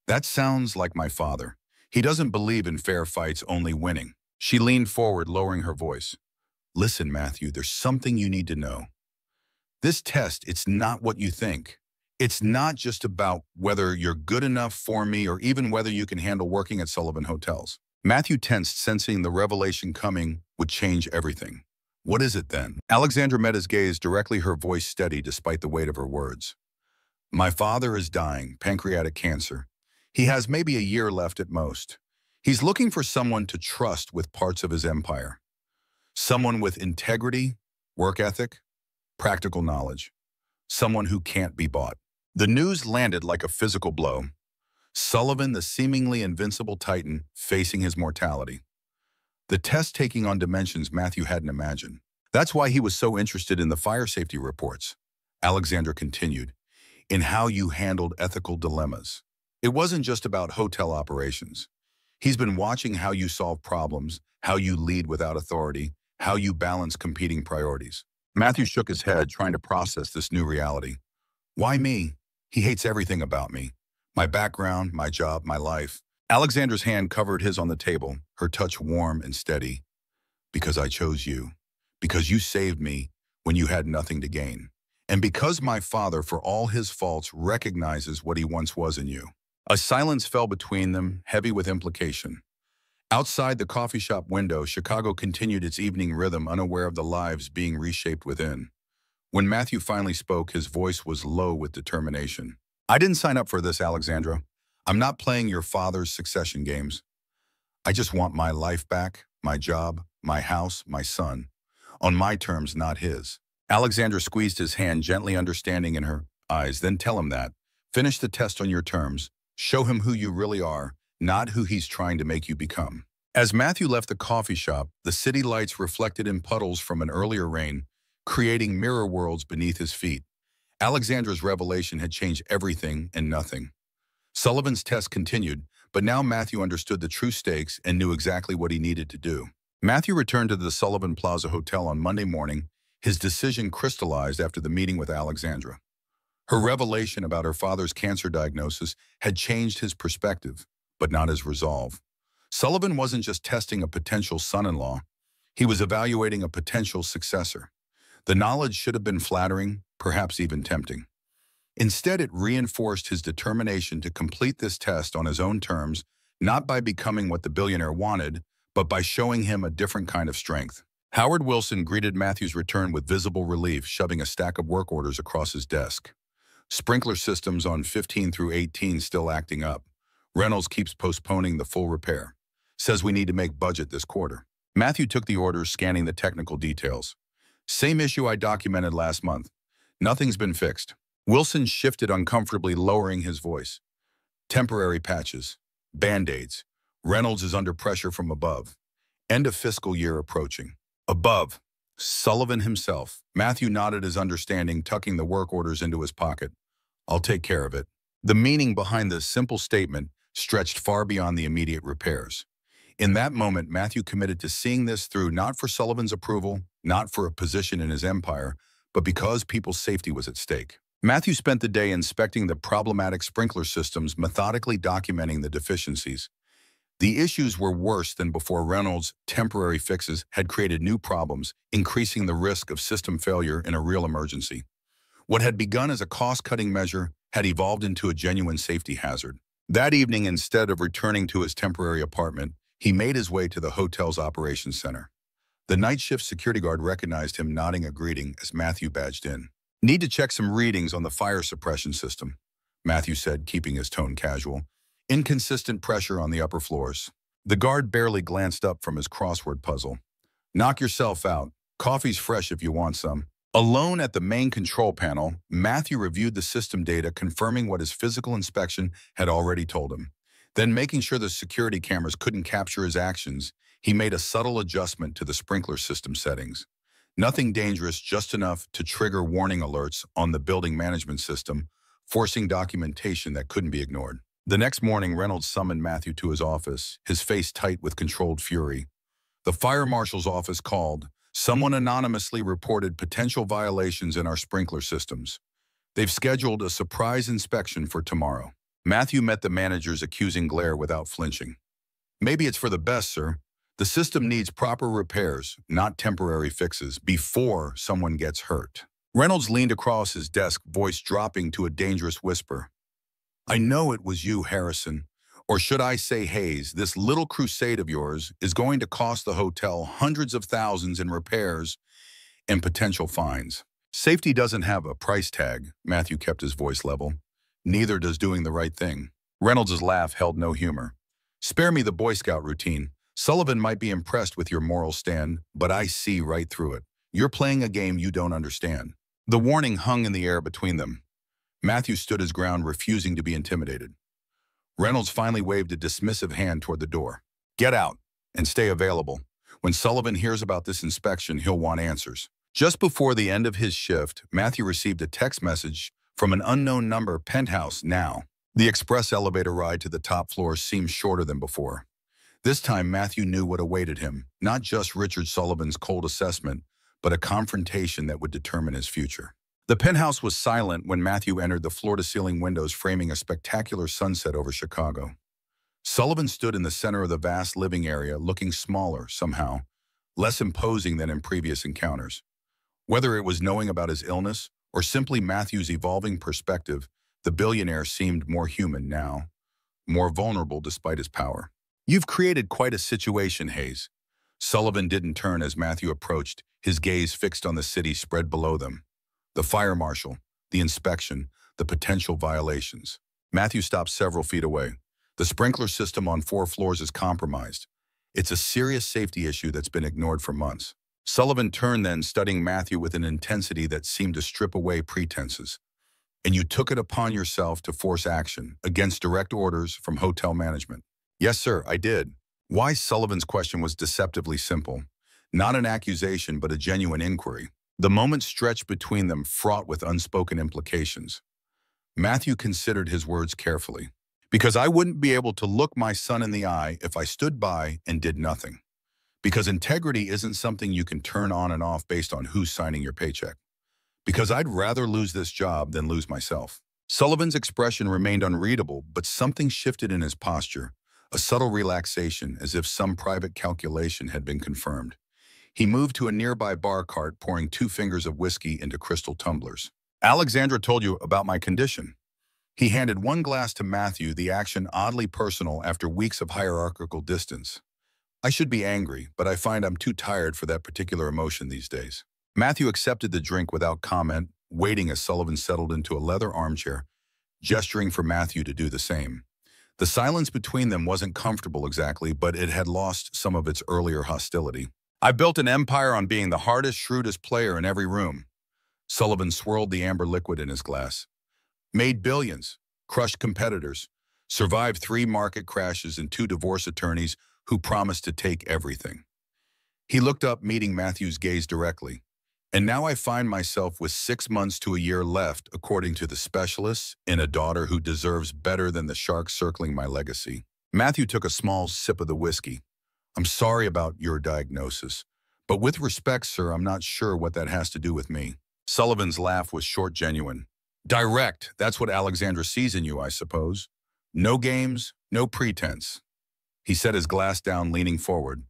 That sounds like my father. He doesn't believe in fair fights, only winning. She leaned forward, lowering her voice. Listen, Matthew, there's something you need to know. This test, it's not what you think. It's not just about whether you're good enough for me or even whether you can handle working at Sullivan Hotels. Matthew tensed, sensing the revelation coming would change everything. What is it then? Alexandra met his gaze directly, her voice steady despite the weight of her words. My father is dying, pancreatic cancer. He has maybe a year left at most. He's looking for someone to trust with parts of his empire. Someone with integrity, work ethic, practical knowledge. Someone who can't be bought. The news landed like a physical blow. Sullivan, the seemingly invincible titan, facing his mortality. The test taking on dimensions Matthew hadn't imagined. That's why he was so interested in the fire safety reports. Alexandra continued, in how you handled ethical dilemmas. It wasn't just about hotel operations. He's been watching how you solve problems, how you lead without authority, how you balance competing priorities. Matthew shook his head, trying to process this new reality. Why me? He hates everything about me. My background, my job, my life. Alexandra's hand covered his on the table, her touch warm and steady. Because I chose you. Because you saved me when you had nothing to gain. And because my father, for all his faults, recognizes what he once was in you. A silence fell between them, heavy with implication. Outside the coffee shop window, Chicago continued its evening rhythm, unaware of the lives being reshaped within. When Matthew finally spoke, his voice was low with determination. I didn't sign up for this, Alexandra. I'm not playing your father's succession games. I just want my life back, my job, my house, my son. On my terms, not his. Alexandra squeezed his hand, gently, understanding in her eyes. Then tell him that. Finish the test on your terms. Show him who you really are, not who he's trying to make you become. As Matthew left the coffee shop, the city lights reflected in puddles from an earlier rain, creating mirror worlds beneath his feet. Alexandra's revelation had changed everything and nothing. Sullivan's test continued, but now Matthew understood the true stakes and knew exactly what he needed to do. Matthew returned to the Sullivan Plaza Hotel on Monday morning. His decision crystallized after the meeting with Alexandra. Her revelation about her father's cancer diagnosis had changed his perspective, but not his resolve. Sullivan wasn't just testing a potential son-in-law, he was evaluating a potential successor. The knowledge should have been flattering, perhaps even tempting. Instead, it reinforced his determination to complete this test on his own terms, not by becoming what the billionaire wanted, but by showing him a different kind of strength. Howard Wilson greeted Matthew's return with visible relief, shoving a stack of work orders across his desk. Sprinkler systems on 15 through 18 still acting up. Reynolds keeps postponing the full repair. Says we need to make budget this quarter. Matthew took the orders, scanning the technical details. Same issue I documented last month. Nothing's been fixed. Wilson shifted uncomfortably, lowering his voice. Temporary patches. Band-aids. Reynolds is under pressure from above. End of fiscal year approaching. Above. Sullivan himself. Matthew nodded his understanding, tucking the work orders into his pocket. I'll take care of it. The meaning behind this simple statement stretched far beyond the immediate repairs. In that moment, Matthew committed to seeing this through, not for Sullivan's approval, not for a position in his empire, but because people's safety was at stake. Matthew spent the day inspecting the problematic sprinkler systems, methodically documenting the deficiencies. The issues were worse than before. Reynolds' temporary fixes had created new problems, increasing the risk of system failure in a real emergency. What had begun as a cost-cutting measure had evolved into a genuine safety hazard. That evening, instead of returning to his temporary apartment, he made his way to the hotel's operations center. The night shift security guard recognized him, nodding a greeting as Matthew badged in. Need to check some readings on the fire suppression system, Matthew said, keeping his tone casual. Inconsistent pressure on the upper floors. The guard barely glanced up from his crossword puzzle. Knock yourself out. Coffee's fresh if you want some. Alone at the main control panel, Matthew reviewed the system data, confirming what his physical inspection had already told him. Then, making sure the security cameras couldn't capture his actions, he made a subtle adjustment to the sprinkler system settings. Nothing dangerous, just enough to trigger warning alerts on the building management system, forcing documentation that couldn't be ignored. The next morning, Reynolds summoned Matthew to his office, his face tight with controlled fury. The fire marshal's office called. Someone anonymously reported potential violations in our sprinkler systems. They've scheduled a surprise inspection for tomorrow. Matthew met the manager's accusing glare without flinching. Maybe it's for the best, sir. The system needs proper repairs, not temporary fixes, before someone gets hurt. Reynolds leaned across his desk, voice dropping to a dangerous whisper. I know it was you, Harrison. Or should I say Hayes, this little crusade of yours is going to cost the hotel hundreds of thousands in repairs and potential fines. Safety doesn't have a price tag, Matthew kept his voice level. Neither does doing the right thing. Reynolds' laugh held no humor. Spare me the Boy Scout routine. Sullivan might be impressed with your moral stand, but I see right through it. You're playing a game you don't understand. The warning hung in the air between them. Matthew stood his ground, refusing to be intimidated. Reynolds finally waved a dismissive hand toward the door. Get out and stay available. When Sullivan hears about this inspection, he'll want answers. Just before the end of his shift, Matthew received a text message from an unknown number, penthouse now. The express elevator ride to the top floor seemed shorter than before. This time, Matthew knew what awaited him, not just Richard Sullivan's cold assessment, but a confrontation that would determine his future. The penthouse was silent when Matthew entered, the floor-to-ceiling windows framing a spectacular sunset over Chicago. Sullivan stood in the center of the vast living area, looking smaller, somehow, less imposing than in previous encounters. Whether it was knowing about his illness or simply Matthew's evolving perspective, the billionaire seemed more human now, more vulnerable despite his power. You've created quite a situation, Hayes. Sullivan didn't turn as Matthew approached, his gaze fixed on the city spread below them. The fire marshal, the inspection, the potential violations. Matthew stopped several feet away. The sprinkler system on 4 floors is compromised. It's a serious safety issue that's been ignored for months. Sullivan turned then, studying Matthew with an intensity that seemed to strip away pretenses. And you took it upon yourself to force action against direct orders from hotel management. Yes, sir, I did. Why? Sullivan's question was deceptively simple. Not an accusation, but a genuine inquiry. The moment stretched between them, fraught with unspoken implications. Matthew considered his words carefully. Because I wouldn't be able to look my son in the eye if I stood by and did nothing. Because integrity isn't something you can turn on and off based on who's signing your paycheck. Because I'd rather lose this job than lose myself. Sullivan's expression remained unreadable, but something shifted in his posture, a subtle relaxation, as if some private calculation had been confirmed. He moved to a nearby bar cart, pouring 2 fingers of whiskey into crystal tumblers. Alexandra told you about my condition. He handed 1 glass to Matthew, the action oddly personal after weeks of hierarchical distance. I should be angry, but I find I'm too tired for that particular emotion these days. Matthew accepted the drink without comment, waiting as Sullivan settled into a leather armchair, gesturing for Matthew to do the same. The silence between them wasn't comfortable exactly, but it had lost some of its earlier hostility. I built an empire on being the hardest, shrewdest player in every room. Sullivan swirled the amber liquid in his glass. Made billions, crushed competitors, survived 3 market crashes and 2 divorce attorneys who promised to take everything. He looked up, meeting Matthew's gaze directly. And now I find myself with 6 months to a year left, according to the specialists, in a daughter who deserves better than the sharks circling my legacy. Matthew took a small sip of the whiskey. I'm sorry about your diagnosis, but with respect, sir, I'm not sure what that has to do with me. Sullivan's laugh was short, genuine. Direct, that's what Alexandra sees in you, I suppose. No games, no pretense. He set his glass down, leaning forward.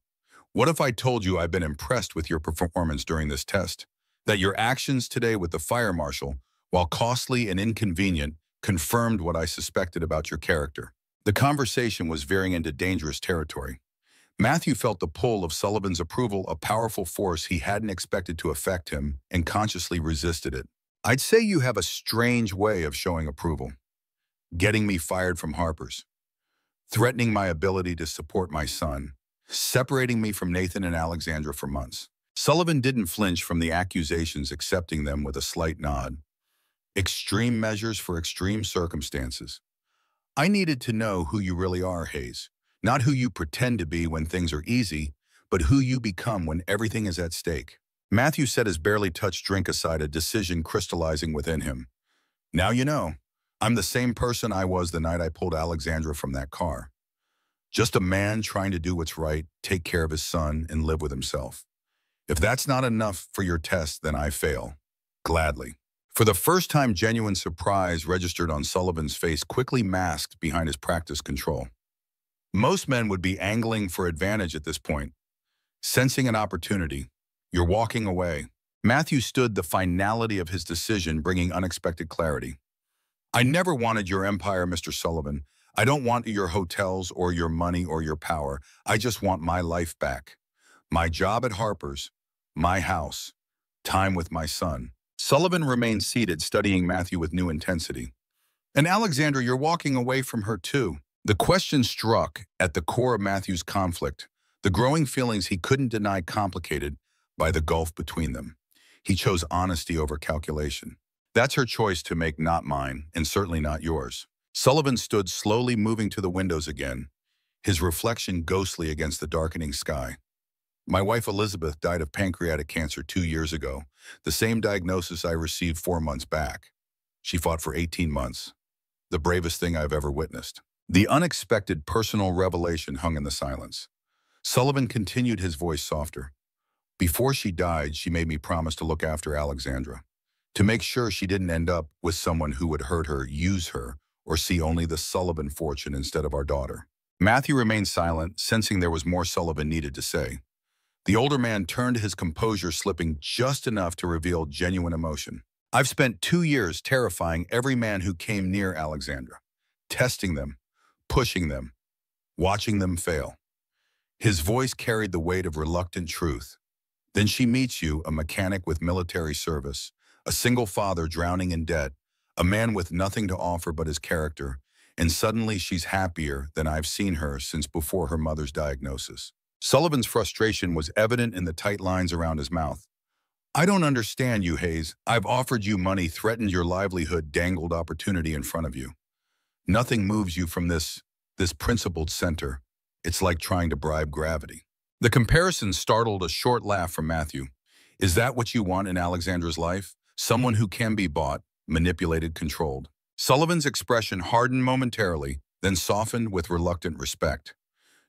What if I told you I've been impressed with your performance during this test? That your actions today with the fire marshal, while costly and inconvenient, confirmed what I suspected about your character. The conversation was veering into dangerous territory. Matthew felt the pull of Sullivan's approval, a powerful force he hadn't expected to affect him, and consciously resisted it. I'd say you have a strange way of showing approval. Getting me fired from Harper's. Threatening my ability to support my son. Separating me from Nathan and Alexandra for months. Sullivan didn't flinch from the accusations, accepting them with a slight nod. Extreme measures for extreme circumstances. I needed to know who you really are, Hayes. Not who you pretend to be when things are easy, but who you become when everything is at stake. Matthew set his barely touched drink aside, a decision crystallizing within him. Now you know. I'm the same person I was the night I pulled Alexandra from that car. Just a man trying to do what's right, take care of his son, and live with himself. If that's not enough for your test, then I fail. Gladly. For the first time, genuine surprise registered on Sullivan's face, quickly masked behind his practiced control. Most men would be angling for advantage at this point. Sensing an opportunity, you're walking away. Matthew stood, the finality of his decision bringing unexpected clarity. I never wanted your empire, Mr. Sullivan. I don't want your hotels or your money or your power. I just want my life back. My job at Harper's, my house, time with my son. Sullivan remained seated, studying Matthew with new intensity. And Alexandra, you're walking away from her too. The question struck at the core of Matthew's conflict, the growing feelings he couldn't deny complicated by the gulf between them. He chose honesty over calculation. That's her choice to make, not mine, and certainly not yours. Sullivan stood, slowly moving to the windows again, his reflection ghostly against the darkening sky. My wife Elizabeth died of pancreatic cancer 2 years ago, the same diagnosis I received 4 months back. She fought for 18 months, the bravest thing I've ever witnessed. The unexpected personal revelation hung in the silence. Sullivan continued, his voice softer. Before she died, she made me promise to look after Alexandra, to make sure she didn't end up with someone who would hurt her, use her, or see only the Sullivan fortune instead of our daughter. Matthew remained silent, sensing there was more Sullivan needed to say. The older man turned, his composure slipping just enough to reveal genuine emotion. I've spent 2 years terrifying every man who came near Alexandra, testing them, pushing them, watching them fail. His voice carried the weight of reluctant truth. Then she meets you, a mechanic with military service, a single father drowning in debt, a man with nothing to offer but his character, and suddenly she's happier than I've seen her since before her mother's diagnosis. Sullivan's frustration was evident in the tight lines around his mouth. I don't understand you, Hayes. I've offered you money, threatened your livelihood, dangled opportunity in front of you. Nothing moves you from this principled center. It's like trying to bribe gravity. The comparison startled a short laugh from Matthew. Is that what you want in Alexandra's life? Someone who can be bought, manipulated, controlled. Sullivan's expression hardened momentarily, then softened with reluctant respect.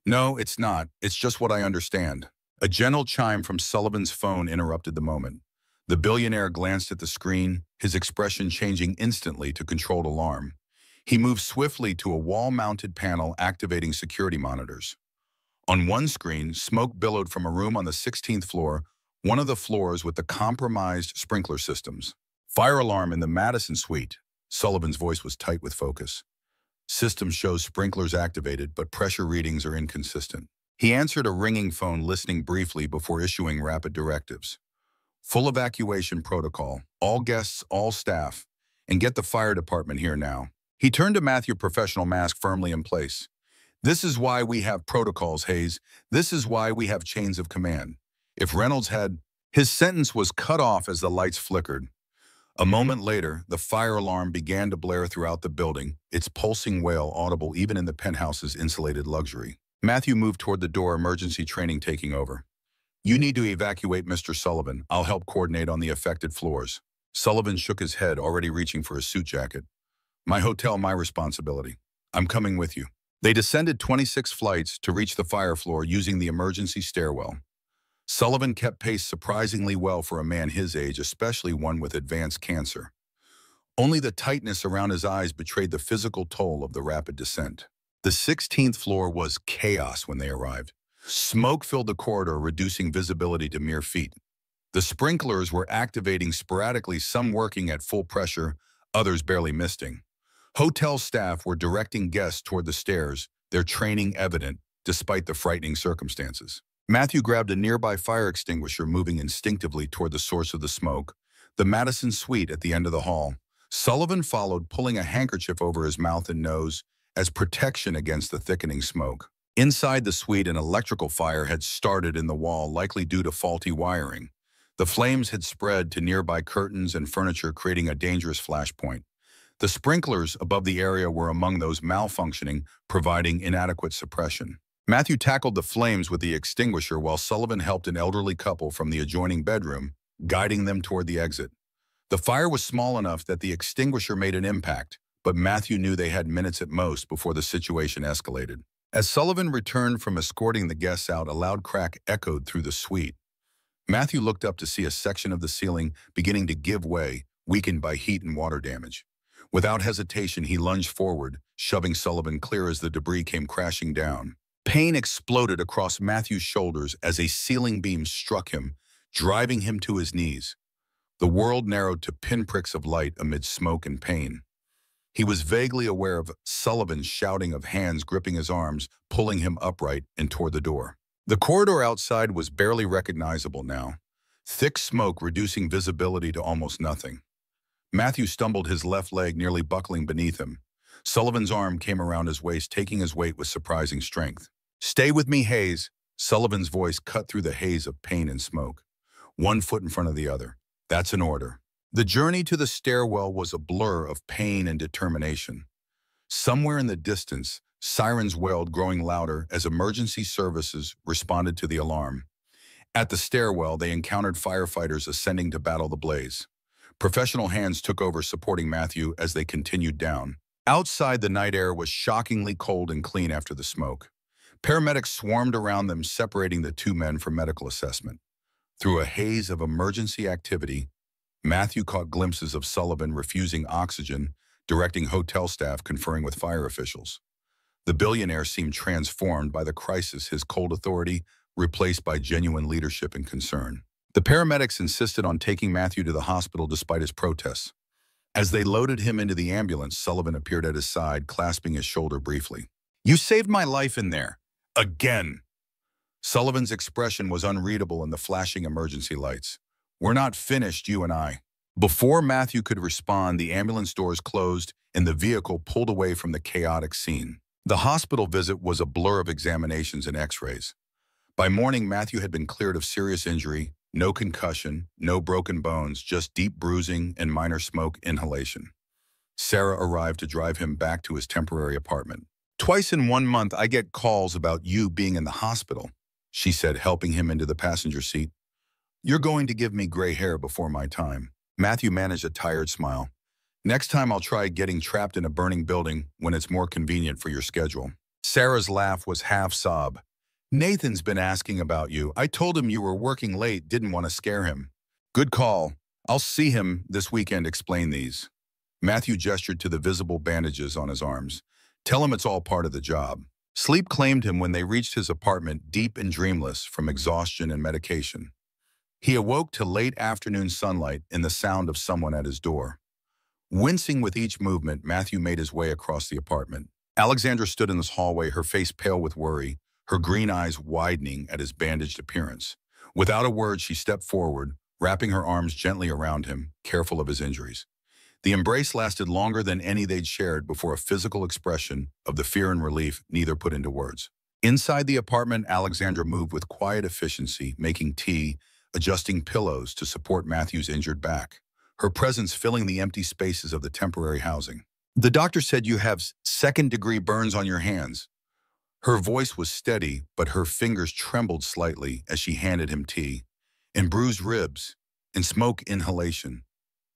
No, it's not. It's just what I understand. A gentle chime from Sullivan's phone interrupted the moment. The billionaire glanced at the screen, his expression changing instantly to controlled alarm. He moved swiftly to a wall-mounted panel activating security monitors. On one screen, smoke billowed from a room on the 16th floor, one of the floors with the compromised sprinkler systems. Fire alarm in the Madison suite. Sullivan's voice was tight with focus. System shows sprinklers activated, but pressure readings are inconsistent. He answered a ringing phone, listening briefly before issuing rapid directives. Full evacuation protocol, all guests, all staff, and get the fire department here now. He turned to Matthew, professional mask firmly in place. This is why we have protocols, Hayes. This is why we have chains of command. If Reynolds had... His sentence was cut off as the lights flickered. A moment later, the fire alarm began to blare throughout the building, its pulsing wail audible even in the penthouse's insulated luxury. Matthew moved toward the door, emergency training taking over. You need to evacuate Mr. Sullivan. I'll help coordinate on the affected floors. Sullivan shook his head, already reaching for his suit jacket. My hotel, my responsibility. I'm coming with you. They descended 26 flights to reach the fire floor using the emergency stairwell. Sullivan kept pace surprisingly well for a man his age, especially one with advanced cancer. Only the tightness around his eyes betrayed the physical toll of the rapid descent. The 16th floor was chaos when they arrived. Smoke filled the corridor, reducing visibility to mere feet. The sprinklers were activating sporadically, some working at full pressure, others barely misting. Hotel staff were directing guests toward the stairs, their training evident, despite the frightening circumstances. Matthew grabbed a nearby fire extinguisher, moving instinctively toward the source of the smoke, the Madison suite at the end of the hall. Sullivan followed, pulling a handkerchief over his mouth and nose as protection against the thickening smoke. Inside the suite, an electrical fire had started in the wall, likely due to faulty wiring. The flames had spread to nearby curtains and furniture, creating a dangerous flashpoint. The sprinklers above the area were among those malfunctioning, providing inadequate suppression. Matthew tackled the flames with the extinguisher while Sullivan helped an elderly couple from the adjoining bedroom, guiding them toward the exit. The fire was small enough that the extinguisher made an impact, but Matthew knew they had minutes at most before the situation escalated. As Sullivan returned from escorting the guests out, a loud crack echoed through the suite. Matthew looked up to see a section of the ceiling beginning to give way, weakened by heat and water damage. Without hesitation, he lunged forward, shoving Sullivan clear as the debris came crashing down. Pain exploded across Matthew's shoulders as a ceiling beam struck him, driving him to his knees. The world narrowed to pinpricks of light amid smoke and pain. He was vaguely aware of Sullivan's shouting, of hands gripping his arms, pulling him upright and toward the door. The corridor outside was barely recognizable now, thick smoke reducing visibility to almost nothing. Matthew stumbled, his left leg nearly buckling beneath him. Sullivan's arm came around his waist, taking his weight with surprising strength. Stay with me, Hayes. Sullivan's voice cut through the haze of pain and smoke. One foot in front of the other. That's an order. The journey to the stairwell was a blur of pain and determination. Somewhere in the distance, sirens wailed, growing louder as emergency services responded to the alarm. At the stairwell, they encountered firefighters ascending to battle the blaze. Professional hands took over, supporting Matthew as they continued down. Outside, the night air was shockingly cold and clean after the smoke. Paramedics swarmed around them, separating the two men for medical assessment. Through a haze of emergency activity, Matthew caught glimpses of Sullivan refusing oxygen, directing hotel staff, conferring with fire officials. The billionaire seemed transformed by the crisis, his cold authority replaced by genuine leadership and concern. The paramedics insisted on taking Matthew to the hospital despite his protests. As they loaded him into the ambulance, Sullivan appeared at his side, clasping his shoulder briefly. "You saved my life in there. Again." Sullivan's expression was unreadable in the flashing emergency lights. "We're not finished, you and I." Before Matthew could respond, the ambulance doors closed and the vehicle pulled away from the chaotic scene. The hospital visit was a blur of examinations and x-rays. By morning, Matthew had been cleared of serious injury, no concussion, no broken bones, just deep bruising and minor smoke inhalation. Sarah arrived to drive him back to his temporary apartment. "Twice in 1 month, I get calls about you being in the hospital," she said, helping him into the passenger seat. "You're going to give me gray hair before my time." Matthew managed a tired smile. "Next time I'll try getting trapped in a burning building when it's more convenient for your schedule." Sarah's laugh was half-sob. "Nathan's been asking about you. I told him you were working late, didn't want to scare him." "Good call. I'll see him this weekend, explain these." Matthew gestured to the visible bandages on his arms. "Tell him it's all part of the job." Sleep claimed him when they reached his apartment, deep and dreamless from exhaustion and medication. He awoke to late afternoon sunlight and the sound of someone at his door. Wincing with each movement, Matthew made his way across the apartment. Alexandra stood in his hallway, her face pale with worry, her green eyes widening at his bandaged appearance. Without a word, she stepped forward, wrapping her arms gently around him, careful of his injuries. The embrace lasted longer than any they'd shared before a physical expression of the fear and relief neither put into words. Inside the apartment, Alexandra moved with quiet efficiency, making tea, adjusting pillows to support Matthew's injured back, her presence filling the empty spaces of the temporary housing. "The doctor said you have second-degree burns on your hands." Her voice was steady, but her fingers trembled slightly as she handed him tea. "And bruised ribs, and smoke inhalation.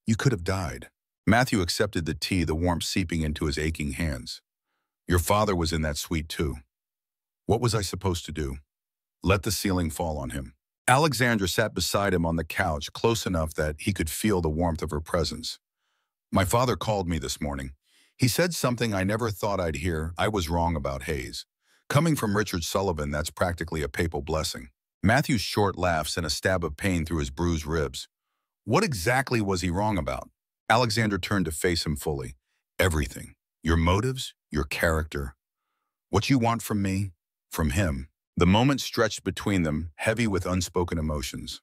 You could have died." Matthew accepted the tea, the warmth seeping into his aching hands. "Your father was in that suite too." What was I supposed to do? Let the ceiling fall on him. Alexandra sat beside him on the couch, close enough that he could feel the warmth of her presence. "My father called me this morning. He said something I never thought I'd hear. I was wrong about Hayes. Coming from Richard Sullivan, that's practically a papal blessing." Matthew's short laugh sent a stab of pain through his bruised ribs. What exactly was he wrong about? Alexandra turned to face him fully. "Everything. Your motives, your character. What you want from me, from him." The moment stretched between them, heavy with unspoken emotions.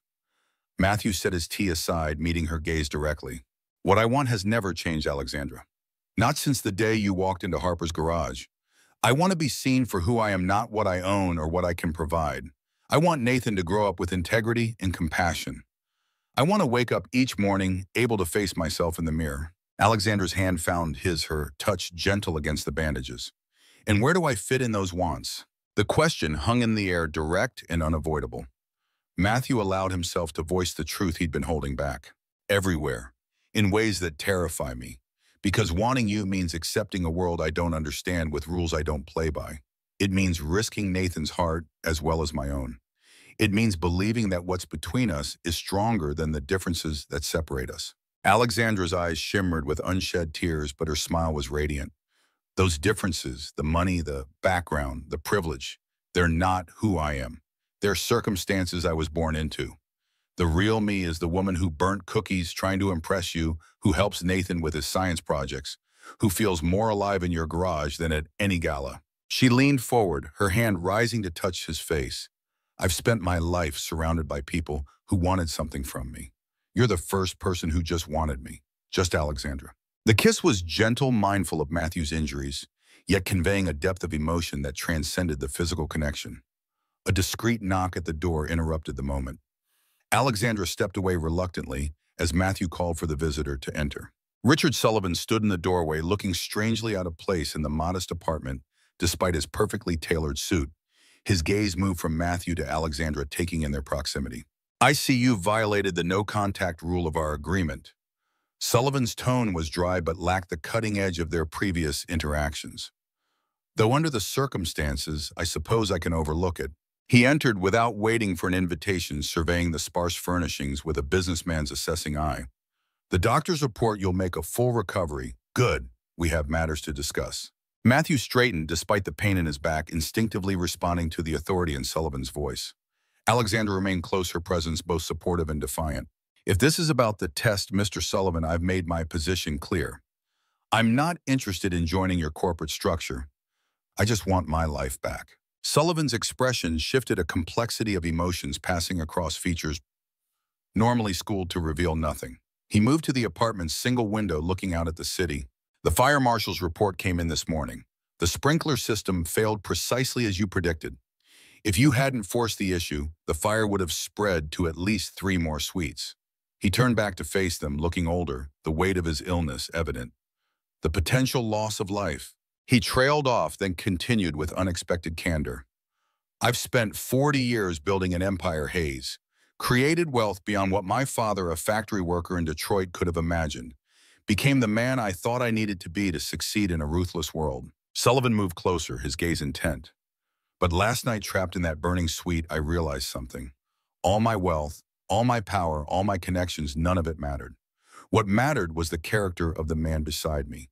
Matthew set his tea aside, meeting her gaze directly. "What I want has never changed, Alexandra. Not since the day you walked into Harper's garage. I want to be seen for who I am, not what I own or what I can provide. I want Nathan to grow up with integrity and compassion. I want to wake up each morning, able to face myself in the mirror." Alexandra's hand found her touch gentle against the bandages. "And where do I fit in those wants?" The question hung in the air, direct and unavoidable. Matthew allowed himself to voice the truth he'd been holding back. "Everywhere, in ways that terrify me. Because wanting you means accepting a world I don't understand with rules I don't play by. It means risking Nathan's heart as well as my own. It means believing that what's between us is stronger than the differences that separate us." Alexandra's eyes shimmered with unshed tears, but her smile was radiant. "Those differences, the money, the background, the privilege, they're not who I am. They're circumstances I was born into. The real me is the woman who burnt cookies trying to impress you, who helps Nathan with his science projects, who feels more alive in your garage than at any gala." She leaned forward, her hand rising to touch his face. "I've spent my life surrounded by people who wanted something from me. You're the first person who just wanted me. Just Alexandra." The kiss was gentle, mindful of Matthew's injuries, yet conveying a depth of emotion that transcended the physical connection. A discreet knock at the door interrupted the moment. Alexandra stepped away reluctantly as Matthew called for the visitor to enter. Richard Sullivan stood in the doorway, looking strangely out of place in the modest apartment despite his perfectly tailored suit. His gaze moved from Matthew to Alexandra, taking in their proximity. "I see you violated the no-contact rule of our agreement." Sullivan's tone was dry but lacked the cutting edge of their previous interactions. "Though under the circumstances, I suppose I can overlook it." He entered without waiting for an invitation, surveying the sparse furnishings with a businessman's assessing eye. "The doctors report you'll make a full recovery. Good. We have matters to discuss." Matthew straightened despite the pain in his back, instinctively responding to the authority in Sullivan's voice. Alexandra remained close, her presence both supportive and defiant. If this is about the test, Mr. Sullivan, I've made my position clear. I'm not interested in joining your corporate structure. I just want my life back. Sullivan's expression shifted, a complexity of emotions passing across features normally schooled to reveal nothing. He moved to the apartment's single window looking out at the city. The fire marshal's report came in this morning. The sprinkler system failed precisely as you predicted. If you hadn't forced the issue, the fire would have spread to at least 3 more suites. He turned back to face them, looking older, the weight of his illness evident. The potential loss of life. He trailed off, then continued with unexpected candor. I've spent 40 years building an empire, Hayes. Created wealth beyond what my father, a factory worker in Detroit, could have imagined. Became the man I thought I needed to be to succeed in a ruthless world. Sullivan moved closer, his gaze intent. But last night, trapped in that burning suite, I realized something. All my wealth, all my power, all my connections, none of it mattered. What mattered was the character of the man beside me.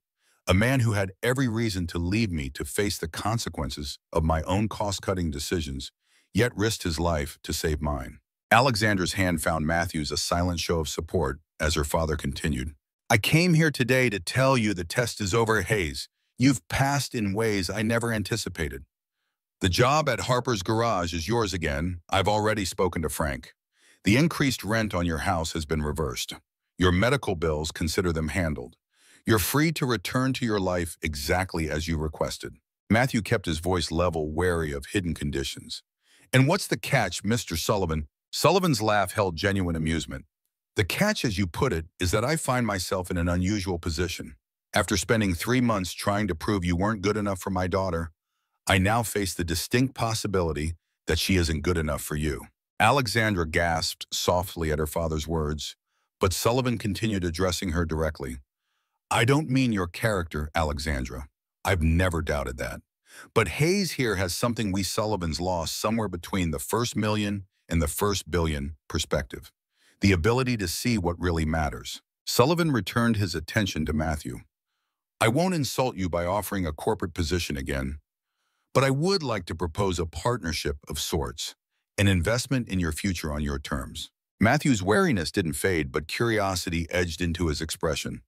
A man who had every reason to leave me to face the consequences of my own cost-cutting decisions, yet risked his life to save mine. Alexandra's hand found Matthew's, a silent show of support, as her father continued. I came here today to tell you the test is over, Hayes. You've passed in ways I never anticipated. The job at Harper's Garage is yours again. I've already spoken to Frank. The increased rent on your house has been reversed. Your medical bills, consider them handled. You're free to return to your life exactly as you requested. Matthew kept his voice level, wary of hidden conditions. And what's the catch, Mr. Sullivan? Sullivan's laugh held genuine amusement. The catch, as you put it, is that I find myself in an unusual position. After spending 3 months trying to prove you weren't good enough for my daughter, I now face the distinct possibility that she isn't good enough for you. Alexandra gasped softly at her father's words, but Sullivan continued, addressing her directly. I don't mean your character, Alexandra. I've never doubted that. But Hayes here has something we Sullivans lost somewhere between the first million and the first billion: perspective. The ability to see what really matters. Sullivan returned his attention to Matthew. I won't insult you by offering a corporate position again, but I would like to propose a partnership of sorts, an investment in your future on your terms. Matthew's wariness didn't fade, but curiosity edged into his expression.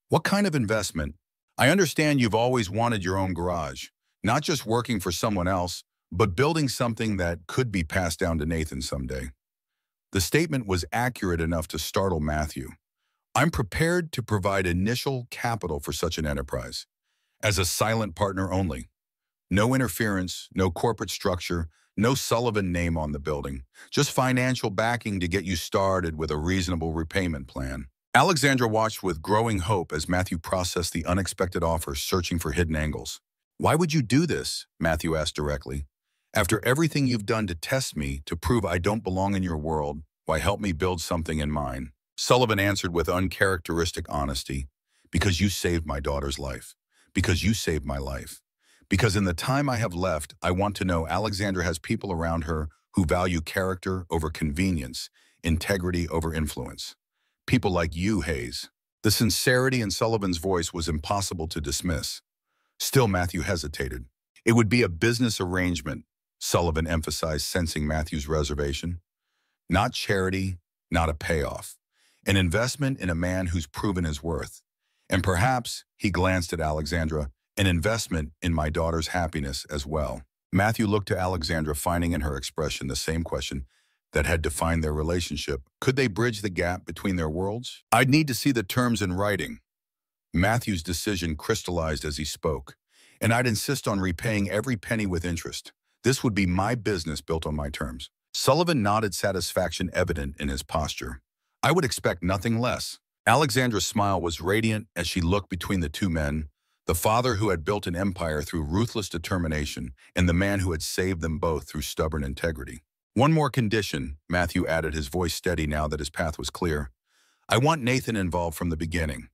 What kind of investment? I understand you've always wanted your own garage, not just working for someone else, but building something that could be passed down to Nathan someday. The statement was accurate enough to startle Matthew. I'm prepared to provide initial capital for such an enterprise, as a silent partner only. No interference, no corporate structure, no Sullivan name on the building, just financial backing to get you started with a reasonable repayment plan. Alexandra watched with growing hope as Matthew processed the unexpected offer, searching for hidden angles. Why would you do this? Matthew asked directly. After everything you've done to test me, to prove I don't belong in your world, why help me build something in mine? Sullivan answered with uncharacteristic honesty. Because you saved my daughter's life. Because you saved my life. Because in the time I have left, I want to know Alexandra has people around her who value character over convenience, integrity over influence. People like you, Hayes. The sincerity in Sullivan's voice was impossible to dismiss. Still, Matthew hesitated. It would be a business arrangement, Sullivan emphasized, sensing Matthew's reservation. Not charity, not a payoff. An investment in a man who's proven his worth. And perhaps, he glanced at Alexandra, an investment in my daughter's happiness as well. Matthew looked to Alexandra, finding in her expression the same question that had defined their relationship. Could they bridge the gap between their worlds? I'd need to see the terms in writing. Matthew's decision crystallized as he spoke, and I'd insist on repaying every penny with interest. This would be my business built on my terms. Sullivan nodded, satisfaction evident in his posture. I would expect nothing less. Alexandra's smile was radiant as she looked between the two men, the father who had built an empire through ruthless determination and the man who had saved them both through stubborn integrity. One more condition, Matthew added, his voice steady now that his path was clear. I want Nathan involved from the beginning.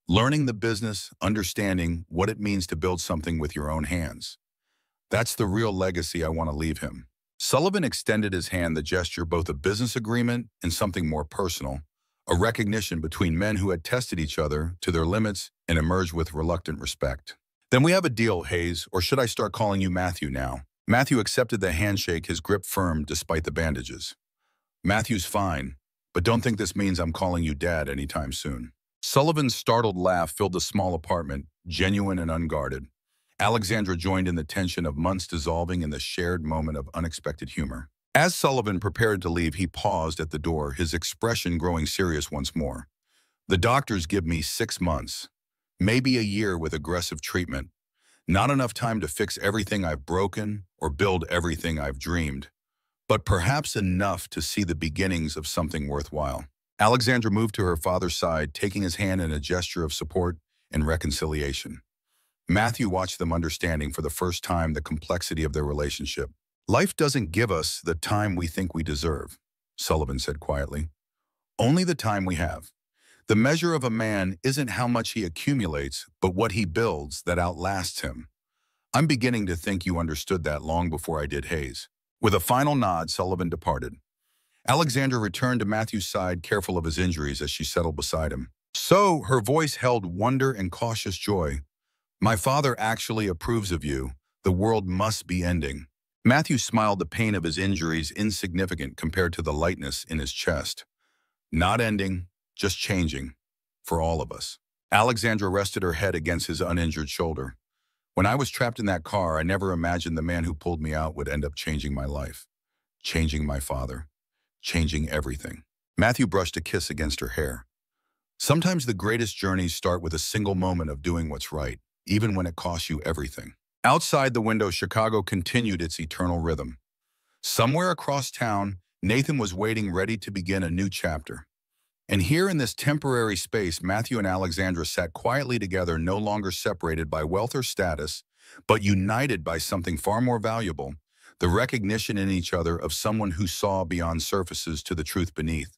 Learning the business, understanding what it means to build something with your own hands. That's the real legacy I want to leave him. Sullivan extended his hand, the gesture both a business agreement and something more personal, a recognition between men who had tested each other to their limits and emerged with reluctant respect. Then we have a deal, Hayes, or should I start calling you Matthew now? Matthew accepted the handshake, his grip firm despite the bandages. Matthew's fine, but don't think this means I'm calling you Dad anytime soon. Sullivan's startled laugh filled the small apartment, genuine and unguarded. Alexandra joined in the tension of months dissolving in the shared moment of unexpected humor. As Sullivan prepared to leave, he paused at the door, his expression growing serious once more. The doctors give me 6 months, maybe a year with aggressive treatment. Not enough time to fix everything I've broken or build everything I've dreamed, but perhaps enough to see the beginnings of something worthwhile. Alexandra moved to her father's side, taking his hand in a gesture of support and reconciliation. Matthew watched them, understanding for the first time the complexity of their relationship. Life doesn't give us the time we think we deserve, Sullivan said quietly. Only the time we have. The measure of a man isn't how much he accumulates, but what he builds that outlasts him. I'm beginning to think you understood that long before I did, Hayes. With a final nod, Sullivan departed. Alexandra returned to Matthew's side, careful of his injuries as she settled beside him. So, her voice held wonder and cautious joy. My father actually approves of you. The world must be ending. Matthew smiled, the pain of his injuries insignificant compared to the lightness in his chest. Not ending, just changing. For all of us. Alexandra rested her head against his uninjured shoulder. When I was trapped in that car, I never imagined the man who pulled me out would end up changing my life. Changing my father. Changing everything. Matthew brushed a kiss against her hair. Sometimes the greatest journeys start with a single moment of doing what's right, even when it costs you everything. Outside the window, Chicago continued its eternal rhythm. Somewhere across town, Nathan was waiting, ready to begin a new chapter. And here in this temporary space, Matthew and Alexandra sat quietly together, no longer separated by wealth or status, but united by something far more valuable, the recognition in each other of someone who saw beyond surfaces to the truth beneath.